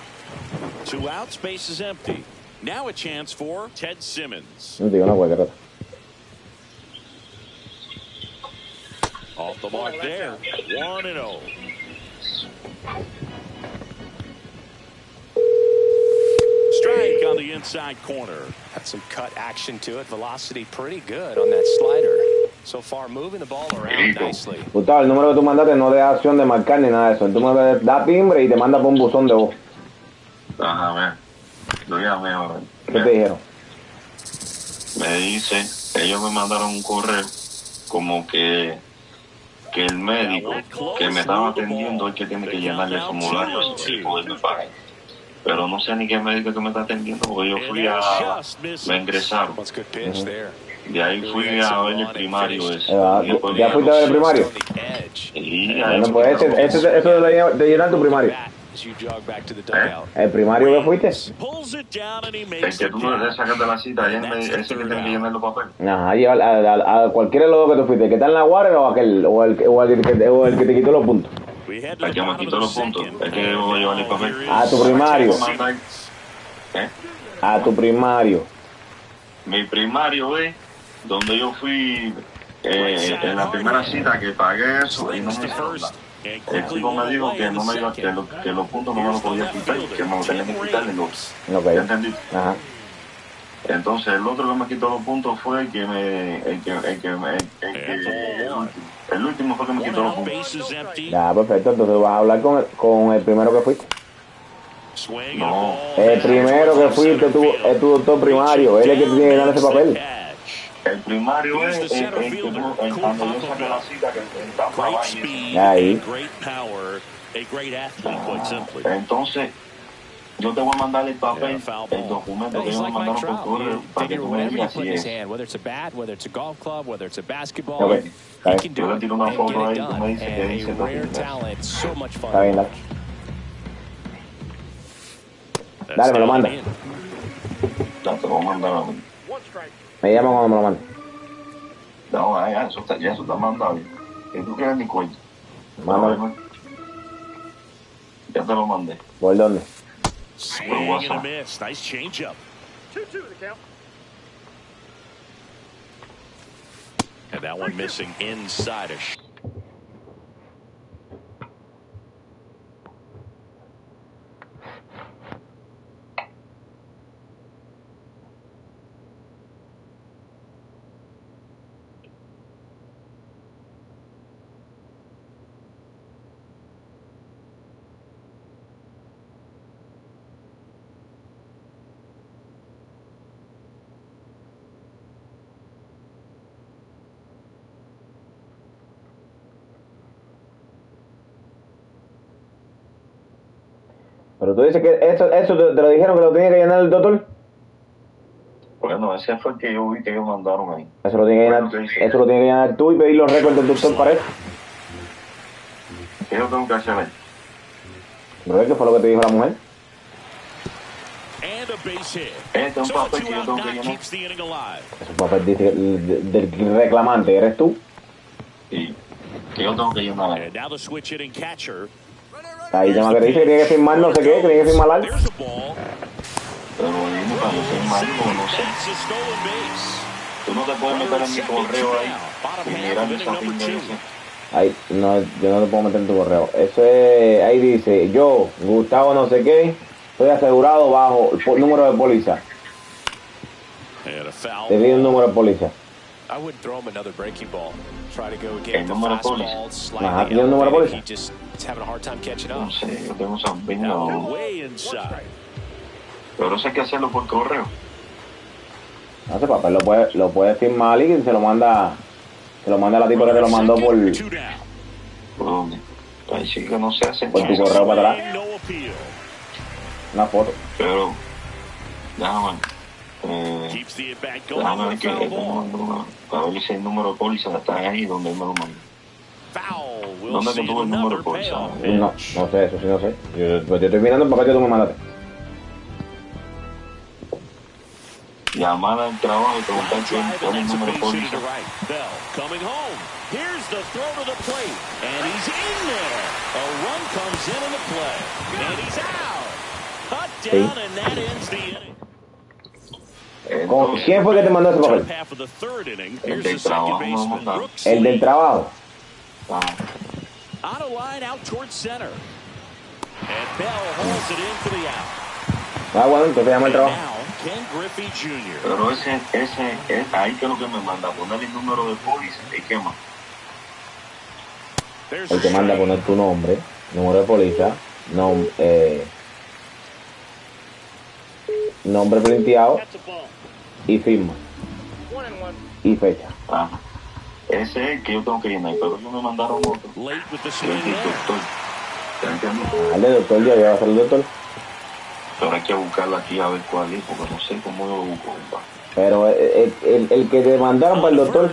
2 outs, base is empty. Now a chance for Ted Simmons. No digo una hueca. Off the mark there, 1-0. Strike on the inside corner. Had some cut action to it. Velocity pretty good on that slider. So far, moving the ball around nicely. Gustavo, el número que tú mandaste no te da opción de marcar ni nada de eso. Tú me das timbre y te manda por un buzón de voz. Ajá, ver. Lo llamé ahora. ¿Qué te dijeron? Me dice, ellos me mandaron un correo como que el médico que me estaba atendiendo es que tiene que llenarle el formulario y poderme pagar. Pero no sé ni qué médico que me está atendiendo porque yo fui me ingresaron. De ahí fui a ver el primario ese. ¿Ya fuiste a ver el primario? Y bueno, pues eso de llenar tu primario. ¿El primario que fuiste? El que tú no le sacas de la cita, ese que tiene que llenar los papeles. Ajá, a cualquiera de los dos que tú fuiste, ¿el que está en la Warren o aquel? O el que te quitó los puntos. El que me quitó los puntos, el que voy a llevar el papel. A tu primario. ¿Eh? A tu primario. Mi primario es donde yo fui en la primera cita que pagué eso y no me hicieron nada. El chico me dijo que no me iba, que los puntos no me los podía quitar, que me lo tenían que quitar de los. Okay. ¿Ya entendí? Ajá. Entonces el otro que me quitó los puntos fue el último fue que me quitó los puntos. Ya, perfecto. Entonces vas a hablar con el primero que fuiste. No. El primero que fuiste es tu doctor primario. Él es el que te tiene que dar ese papel. El primario es cuando yo saqué la cita que estaba ahí. Entonces, yo te voy a mandar el papel, el documento que ellos me mandaron por correo para que tú me digas si es. Okay. Yo le tiro una foto ahí y tú me dices que dice el documento. Está bien, dale. Dale, me lo manda. Ya te lo voy a mandar a mí. Me llama cuando me lo mande. No, ya eso está mandado. ¿Y tú quieres mi cuello? Mándame. Ya te lo mandé. ¿Por dónde? Por WhatsApp. 2-2 the count. And that one missing inside a Pero tú dices que eso te lo dijeron que lo tenía que llenar el doctor. Bueno, ese fue el que yo vi que ellos mandaron ahí. Eso lo tiene que llenar tú y pedir los récords del doctor para eso. ¿Qué yo tengo que hacer ahí? ¿No ves qué fue lo que te dijo la mujer? Este es un papel que yo tengo que llenar. Ese papel dice que del reclamante eres tú. Sí, que yo tengo que llenar ahí. Ahí llama que te dice que tiene que firmar no sé qué, que tiene que firmar algo. Pero dime cuando firmar algo, no sé. Tú no te puedes meter en mi correo ahí y mirar esa firma ese. Ahí, no, yo no te puedo meter en tu correo. Eso es, ahí dice, yo, Gustavo no sé qué, estoy asegurado bajo el número de póliza. Te pide un número de póliza. El número de póliza. Ajá, ¿tiene un número de póliza? No sé, yo tengo esa opinión. Pero eso hay que hacerlo por correo. No, ese papel lo puede firmar y se lo manda a la tipa que te lo mandó por dónde? Ahí sí que no se hace. Por tu correo para atrás. Una foto. Pero, déjame ver que para ver si el número de póliza está ahí donde él me lo mandó. ¿Dónde que tuvo el número de póliza? No sé, eso sí no sé. Yo estoy mirando el papel que tú me mandaste. Llamar al trabajo y preguntar cuál es el número de póliza. Sí. ¿Quién fue que te mandó ese papel? El del trabajo me lo mandaron. ¿El del trabajo? Bueno, entonces llama el trabajo. Pero ese ahí que es lo que me manda, poner el número de póliza y qué más. Él te manda a poner tu nombre, número de póliza, nombre printeado y firma y fecha. Ajá. Ese es el que yo tengo que llenar, pero ellos me mandaron otro. El doctor. ¿Ya entiendes? El de doctor ya va a ser el doctor. Pero hay que buscarlo aquí a ver cuál es, porque no sé cómo yo lo busco. Pero el que te mandaron para el doctor,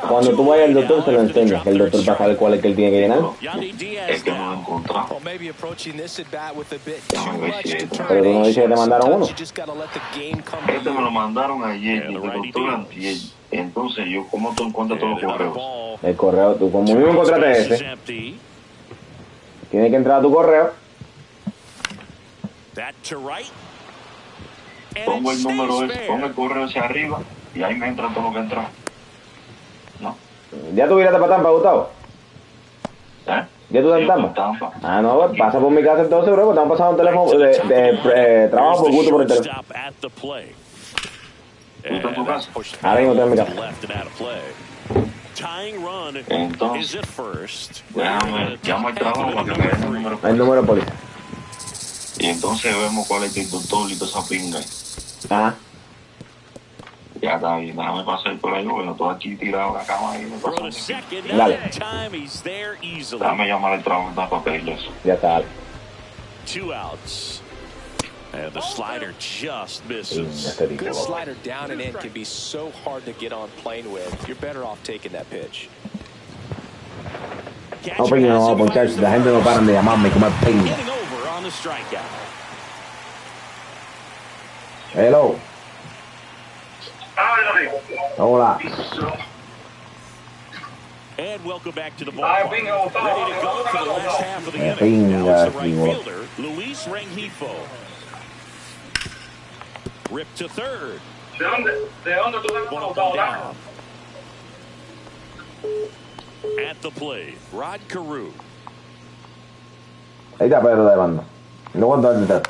Cuando tú vayas al doctor se lo enseñas, que el doctor va a saber cuál es que él tiene que llenar. Es que no lo he encontrado. Pero tú no dices que te mandaron uno. Este me lo mandaron ayer y el doctor antier. Entonces yo, ¿cómo tú encuentras todos los correos? El correo, tú como mismo encontraste ese, tienes que entrar a tu correo. Pongo el número ese, pongo el correo ese arriba y ahí me entra todo lo que entra. ¿No? ¿Ya tú viraste para Tampa, Gustavo? ¿Eh? ¿Ya tú estás en Tampa? Ah, no, pasa por mi casa entonces, bro, estamos pasando un teléfono de trabajo por gusto por el teléfono. ¿Tú estás en tu casa? Ahora mismo estoy en mi casa. Entonces, déjame, llamo al trabajo para que me den el número de policía. Y entonces vemos cuál es el doctor y toda esa pinga. Ajá. Ya está bien, déjame pasar por ahí, bueno, todo aquí tirado en la cama y me paso. Dale. Déjame llamar al trabajo para pedirle eso. Ya está. 2 outs. And the slider just misses. Good slider down and in can be so hard to get on plane with. You're better off taking that pitch. No, peña, no vamos a ponchar. La gente no paran de llamarme como el peña. Hello. Hola. And welcome back to the ballpark. Ready to go for the last half of the inning. Pinga, Now it's the right fielder, Luis Rengifo. Ripped to third. One down. At the plate, Rod Carew. Ahí está Pedro de banda. No aguanto el detrás.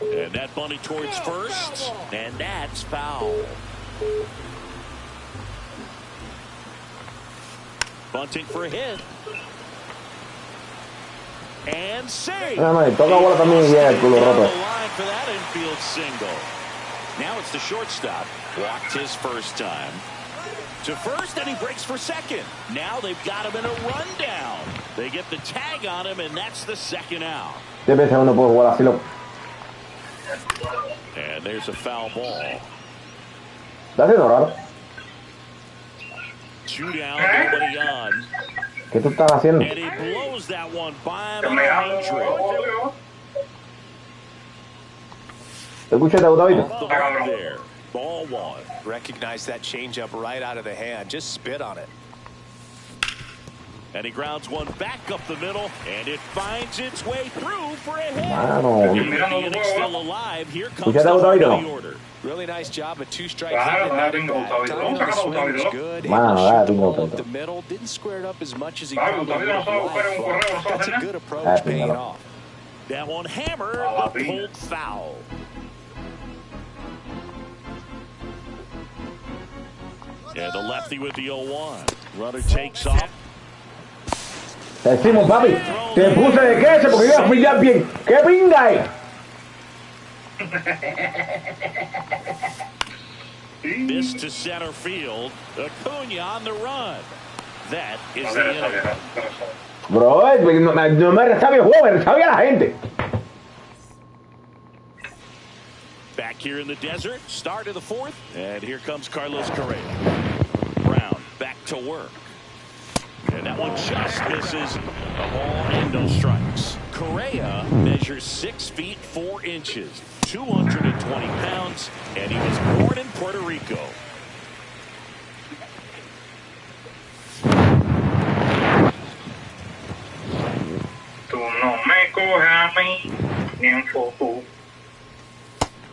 And that bunny towards first, and that's foul. Bunting for a hit. And save. Toca bola también y llega el culo roto. For that infield single. Now it's the shortstop. Walked his first time. To first, and he breaks for second. Now they've got him in a rundown. They get the tag on him, and that's the second out. And there's a foul ball. Está haciendo raro. 2 down, nobody on. ¿Qué tú estás haciendo? And he blows that one by him in the home trip. ¿Te escuchas, David? There. Ball 1. Recognize that changeup right out of the hand. Just spit on it. And he grounds one back up the middle, and it finds its way through for a hit. Mano. The inning's still alive. Here comes the bottom of the order. Really nice job with 2 strikes. Timing on the swing was good. Up the middle. Didn't square it up as much as he probably would have liked. That's a good approach, paying off. That one hammered, but pulled foul. And the lefty with the 0-1. Runner takes off. Te decimos, papi, te puse de queso porque iba a pillar bien. ¡Qué pinga es! This to center field. Acuna on the run. That is the inning. Bro, no me restabia el juego, me restabia la gente. Back here in the desert, start of the 4th, and here comes Carlos Correa. Brown back to work. And that one just misses. A ball and no strikes. Correa measures 6 feet 4 inches, 220 pounds, and he was born in Puerto Rico.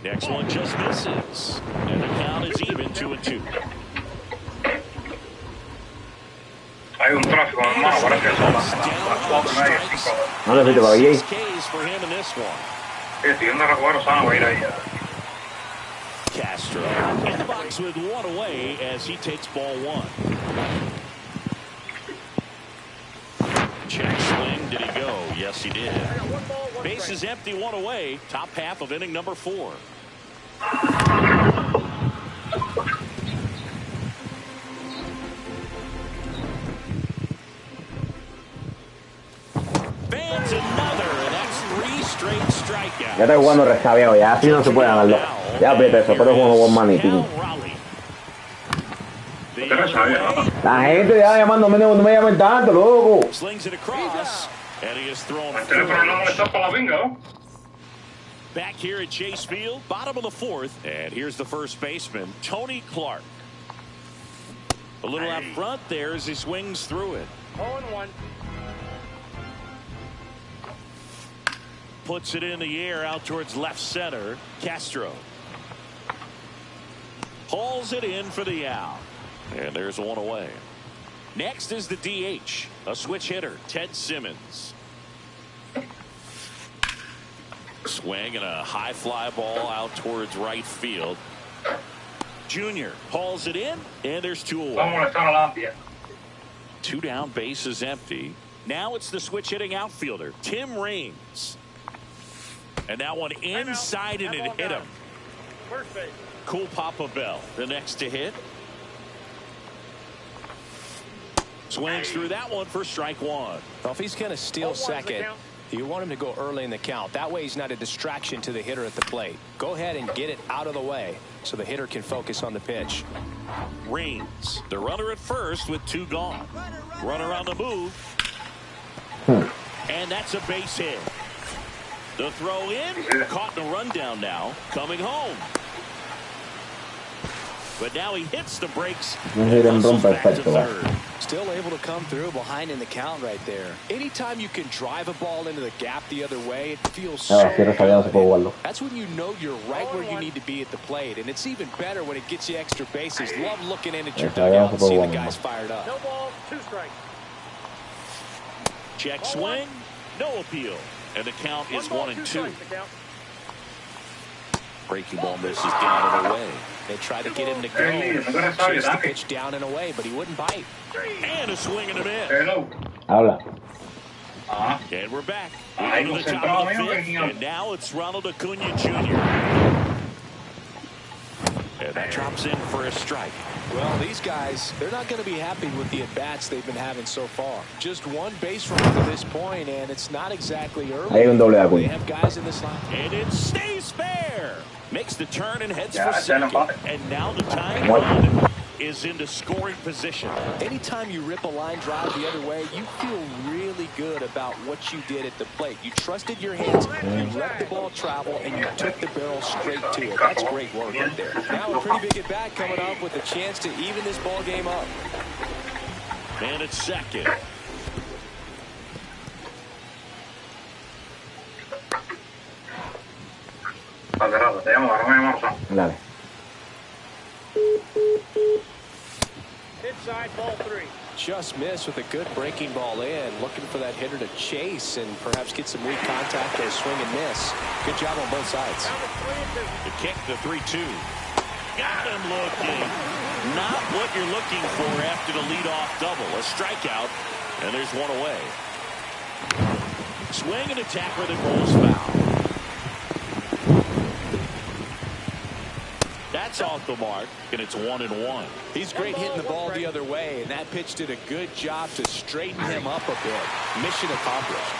Next one just misses, and the count is even 2-2. Hay un tráfico, hermano, parece que son las 4, 9, 5. No le fuiste para allí. Estoy yendo a jugar Osana, voy a ir ahí. Castro in the box with 1 away as he takes ball 1. Check swing. Did he go? Yes, he did. Base is empty, 1 away. Top half of inning number 4. Fans another. That's 3 straight strikeouts. Ya está jugando rescabeado, ya así no se puede ganarlo. Ya aprieta eso, pero es jugando buen man y pin. La gente ya llamándome, no me llamen tanto, loco. Slings it across, and he is thrown. Back here at Chase Field, bottom of the fourth, and here's the first baseman, Tony Clark. A little out front there as he swings through it. 0-1. Puts it in the air out towards left center. Castro hauls it in for the out, and there's one away. Next is the DH, a switch hitter, Ted Simmons. Swing and a high fly ball out towards right field. Junior hauls it in, and there's two away. Two down, base is empty. Now it's the switch hitting outfielder, Tim Raines. And that one inside, and it hit him. First base. Cool Papa Bell, the next to hit. Swings through that one for strike one. Well, if he's going to steal 0-1's the second, count. you want him to go early in the count. That way he's not a distraction to the hitter at the plate. Go ahead and get it out of the way so the hitter can focus on the pitch. Raines, the runner at first with two gone. Runner on the move. And that's a base hit. The throw in, caught in a rundown now, coming home. But now he hits the brakes. Still able to come through behind in the count right there. Anytime you can drive a ball into the gap the other way, it feels so good. That's when you know you're right where you need to be at the plate. And it's even better when it gets you extra bases. Love looking in at your dugout and seeing the guys fired up. No ball, 2 strikes. Check swing, no appeal. And the count is 1-2. Breaking ball misses down and away. They tried to get him to go. Chased the pitch down and away, but he wouldn't bite. And a swing and a miss. Habla. And we're back. We're to the top of the fifth, and now it's Ronald Acuna Jr. And that drops in for a strike. Well, these guys, they're not going to be happy with the at-bats they've been having so far. Just one base runner to this point, and it's not exactly early. Hay un doble de They Acuña. have guys in this line. And it stays fair. Makes the turn and heads for second. And now the tying run is into scoring position. Anytime you rip a line drive the other way, you feel really good about what you did at the plate. You trusted your hands, you let the ball travel, and you took the barrel straight to it. That's great work right there. Now a pretty big at-bat coming up with a chance to even this ball game up. And it's second. Dale. Inside, ball 3. Just missed with a good breaking ball in. Looking for that hitter to chase and perhaps get some weak contact or a swing and miss. Good job on both sides. The kick, the 3-2. Got him looking. Not what you're looking for after the leadoff double. A strikeout, and there's one away. Swing and attack where the goal's foul. That's off the mark, and it's 1-1. He's great hitting the ball the other way, and that pitch did a good job to straighten him up a bit. Mission accomplished.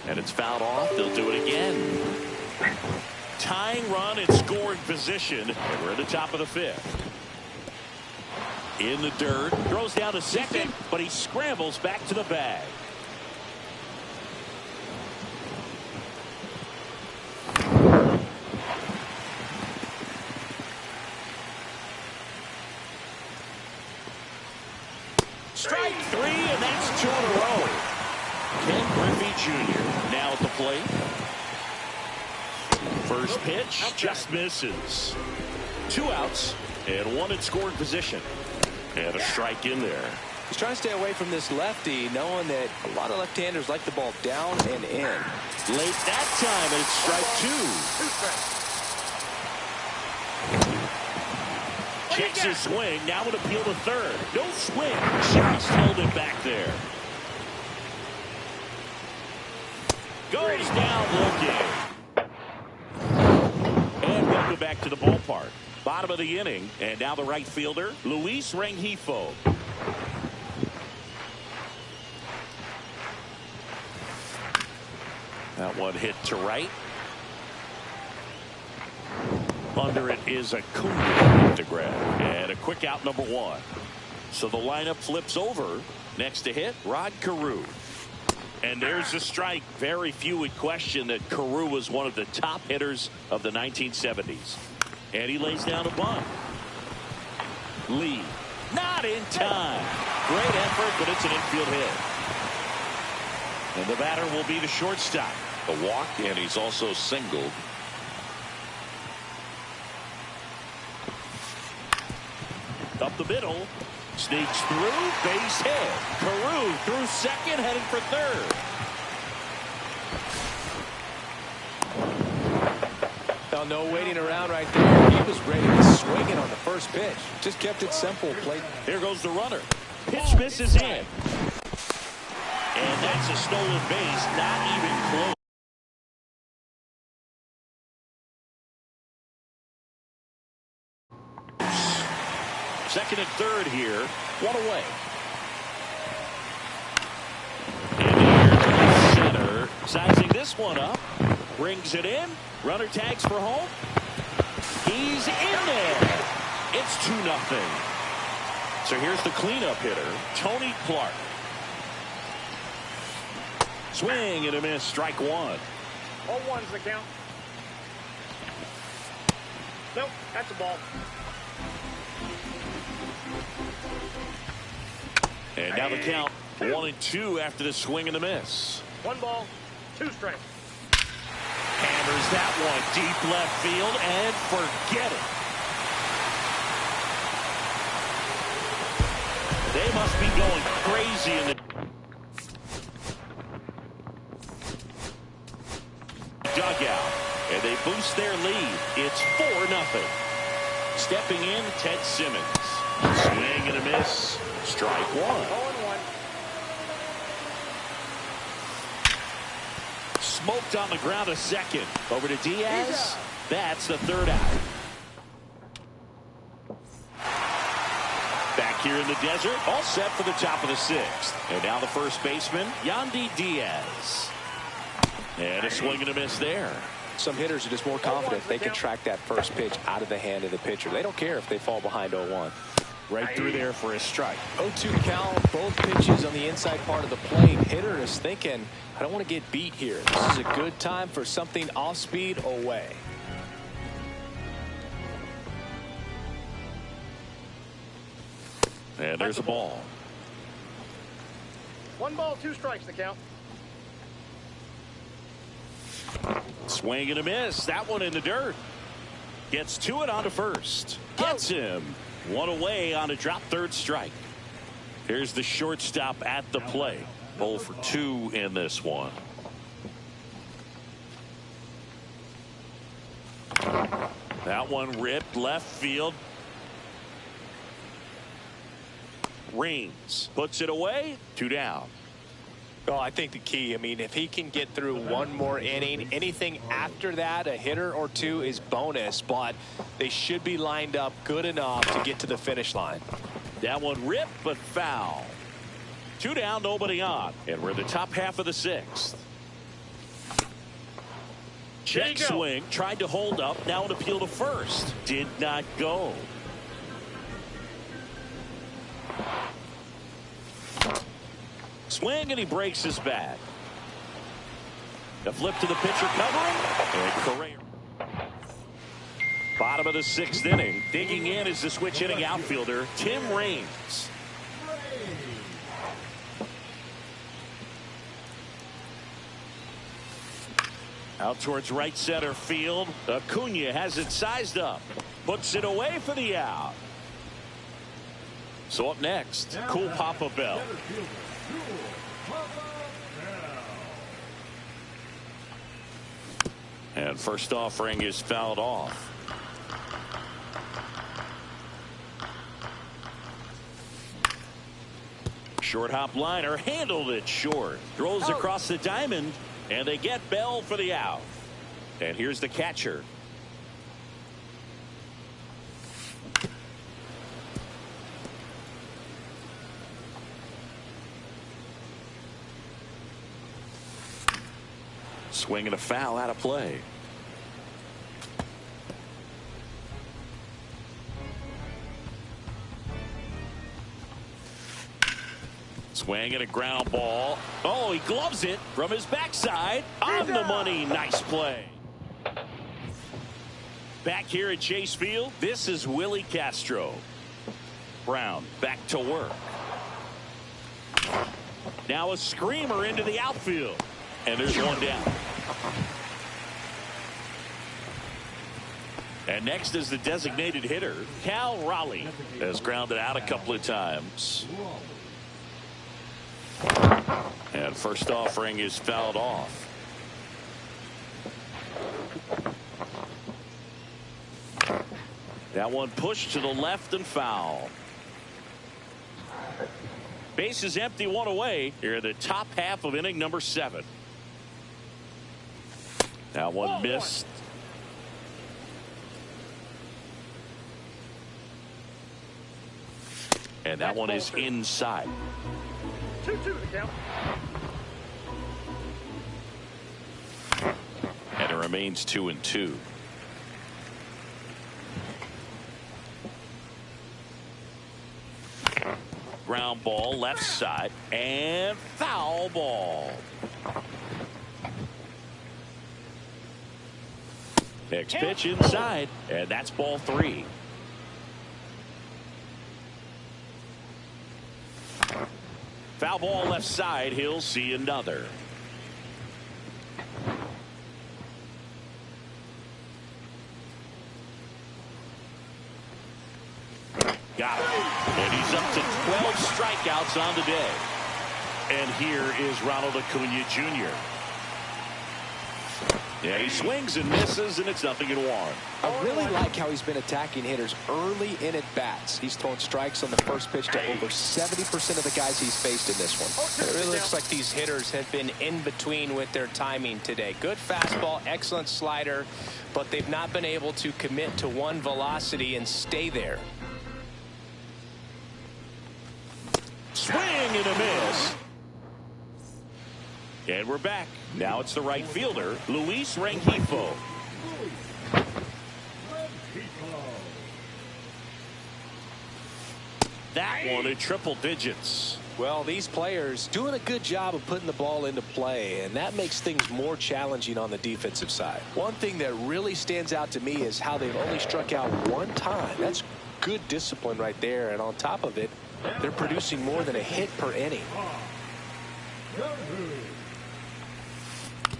And it's fouled off. They'll do it again. Tying run and scoring position. And we're at the top of the fifth. In the dirt. Throws down to second, but he scrambles back to the bag. Strike 3, and that's 2 in a row. Ken Griffey Jr. now at the plate. First pitch just misses. 2 outs and 1 in scoring position. And a strike in there. He's trying to stay away from this lefty, knowing that a lot of left-handers like the ball down and in. Late that time, and it's strike 2. Checks his swing. Now an appeal to third. No swing. Just held it back there. Goes down looking. And welcome back to the ballpark. Bottom of the inning, and now the right fielder, Luis Rengifo. That one hit to right. Under it is Acuna to grab. And a quick out, number 1. So the lineup flips over. Next to hit, Rod Carew. And there's a strike. Very few would question that Carew was one of the top hitters of the 1970s. And he lays down a bunt. Lee, not in time. Great effort, but it's an infield hit. And the batter will be the shortstop. A walk, and he's also singled. Up the middle. Sneaks through. Base hit. Carew through second, heading for third. Well, no waiting around right there. He was ready to swing it on the first pitch. Just kept it simple. Played. Here goes the runner. Pitch misses in. And that's a stolen base. Not even close. Second and third here. One away. And here, center. Sizing this one up. Brings it in. Runner tags for home. He's in there. It's 2-0. So here's the cleanup hitter, Tony Clark. Swing and a miss. Strike 1. All one's the count. Nope, that's a ball. And now the count 1-2 after the swing and a miss. 1 ball, 2 strikes. Hammers that one deep left field and forget it. They must be going crazy in the dugout. And they boost their lead. It's 4-0. Stepping in, Ted Simmons. Swing and a miss. Strike 1. 0-1. Smoked on the ground, a second. Over to Diaz. That's the third out. Back here in the desert, all set for the top of the 6th. And now the first baseman, Yandy Diaz. And a swing and a miss there. Some hitters are just more confident they can track that first pitch out of the hand of the pitcher. They don't care if they fall behind 0-1. Right through there for a strike. 0-2 count, both pitches on the inside part of the plate. Hitter is thinking, I don't want to get beat here. This is a good time for something off speed away. And there's a ball. 1 ball, 2 strikes the count. Swing and a miss. That one in the dirt. Gets to it on to first. Gets him. 1 away on a drop third strike. Here's the shortstop at the play. 0 for 2 in this one. That one ripped left field. Reigns puts it away. 2 down. Well, I think the key, I mean, if he can get through 1 more inning, anything after that, a hitter or 2 is bonus, but they should be lined up good enough to get to the finish line. That one ripped, but foul. 2 down, nobody on. And we're in the top half of the 6th. Check swing, tried to hold up, now an appeal to first. Did not go. Swing, and he breaks his bat. A flip to the pitcher covering. And Correa. Bottom of the 6th inning. Digging in is the switch hitting outfielder, Tim Raines. Out towards right center field. Acuna has it sized up. Puts it away for the out. So up next, Cool Papa Bell. And first offering is fouled off. Short hop liner, handled it short. Throws across the diamond, and they get Bell for the out. And here's the catcher. Swing and a foul out of play. Swing and a ground ball. Oh, he gloves it from his backside. On the money. Nice play. Back here at Chase Field, this is Willie Castro. Brown back to work. Now a screamer into the outfield. And there's one down. And next is the designated hitter, Cal Raleigh. Has grounded out a couple of times. And first offering is fouled off. That one pushed to the left and foul. Base is empty, one away here in the top half of inning number 7. That one missed. And that one is inside. 2-2 the count. And it remains 2-2. Ground ball left side and foul ball. Next pitch inside, and that's ball 3. Foul ball left side. He'll see another. Got it. And he's up to 12 strikeouts on the day. And here is Ronald Acuna Jr. Yeah, he swings and misses, and it's 0-1. I really like how he's been attacking hitters early in at bats. He's thrown strikes on the first pitch to over 70% of the guys he's faced in this one. It really looks like these hitters have been in between with their timing today. Good fastball, excellent slider, but they've not been able to commit to one velocity and stay there. Swing and a miss. And we're back. Now it's the right fielder, Luis Rengifo. That one at triple digits. Well, these players doing a good job of putting the ball into play, and that makes things more challenging on the defensive side. One thing that really stands out to me is how they've only struck out one time. That's good discipline right there, and on top of it, they're producing more than a hit per inning.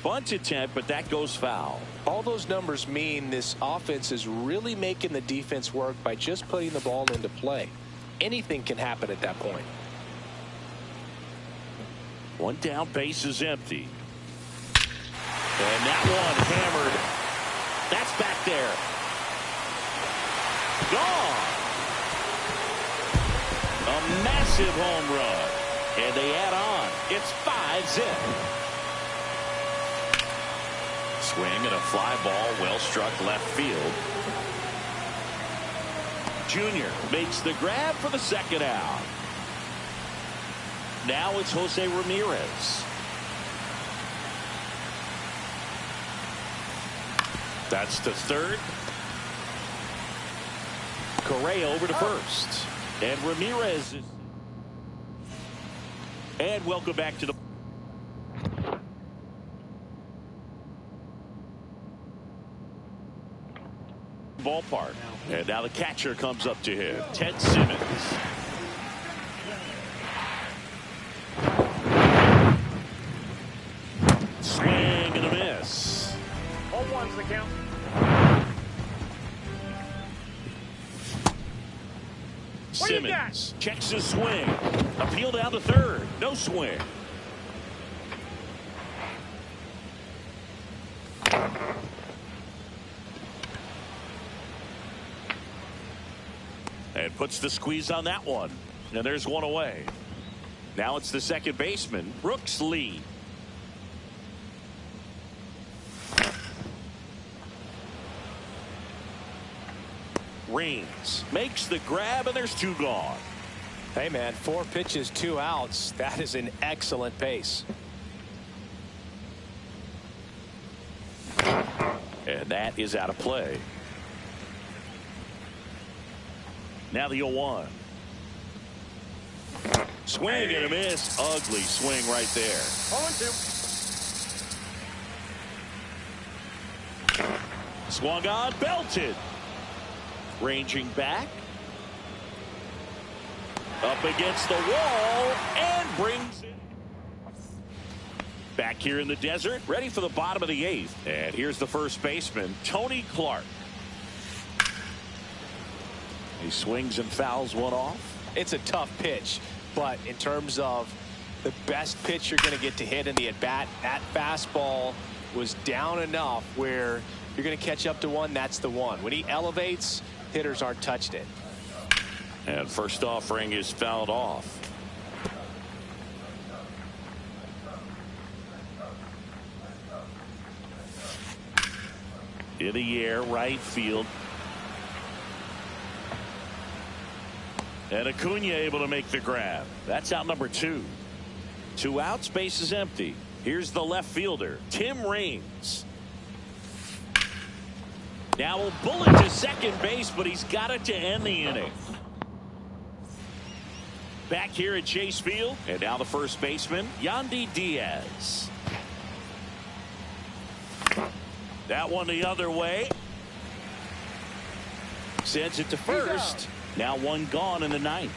Bunt attempt, but that goes foul. All those numbers mean this offense is really making the defense work by just putting the ball into play. Anything can happen at that point. One down, base is empty. And that one hammered. That's back there. Gone. A massive home run. And they add on. It's 5-zip. Swing and a fly ball, well struck left field. Junior makes the grab for the second out. Now it's Jose Ramirez. That's the third. Correa over to first. And Ramirez. And welcome back to the ballpark. And now the catcher comes up to him, Ted Simmons. Swing and a miss. 0-1's the count. Simmons checks his swing. Appeal down to third. No swing. And puts the squeeze on that one. And there's one away. Now it's the second baseman, Brooks Lee. Raines makes the grab, and there's 2 gone. Hey, man, 4 pitches, 2 outs. That is an excellent pace. And that is out of play. Now the 0-1. Swing and a miss. Ugly swing right there. 0-2. Swung on, belted. Ranging back. Up against the wall and brings it. Back here in the desert, ready for the bottom of the 8th. And here's the first baseman, Tony Clark. He swings and fouls one off. It's a tough pitch, but in terms of the best pitch you're going to get to hit in the at-bat, that fastball was down enough where you're going to catch up to one. That's the one. When he elevates, hitters aren't touched it. And first offering is fouled off. In the air, right field. And Acuna able to make the grab. That's out number 2. 2 outs, base is empty. Here's the left fielder, Tim Raines. Now a bullet to second base, but he's got it to end the inning. Back here at Chase Field, and now the first baseman, Yandy Diaz. That one the other way. Sends it to first. Now one gone in the 9th.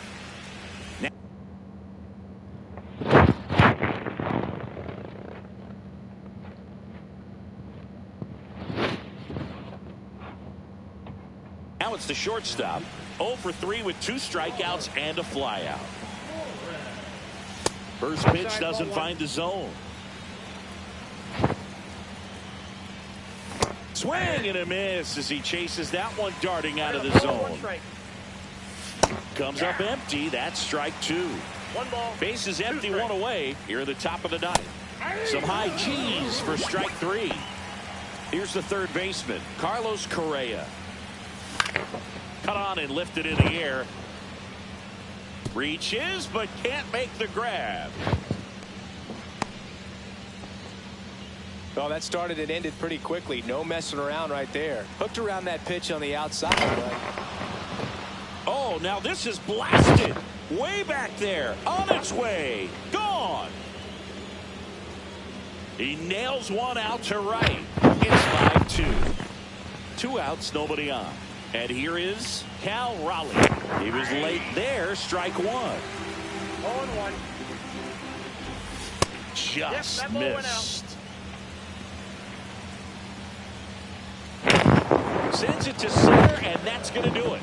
Now it's the shortstop. 0 for 3 with 2 strikeouts and a flyout. First pitch doesn't find the zone. Swing and a miss as he chases that one darting out of the zone. Comes up empty. That's strike 2. 1 ball. Base is empty, 1 away here at the top of the 9th. Some high G's for strike 3. Here's the third baseman, Carlos Correa. Cut on and lifted in the air. Reaches but can't make the grab. Well, that started and ended pretty quickly. No messing around right there. Hooked around that pitch on the outside. But... oh, now this is blasted. Way back there. On its way. Gone. He nails one out to right. It's 5-2. 2 outs, nobody on. And here is Cal Raleigh. He was late there. Strike 1. 0-1. Just missed. Sends it to center, and that's going to do it.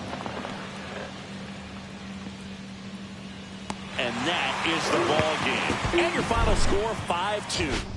And that is the ball game. And your final score, 5-2.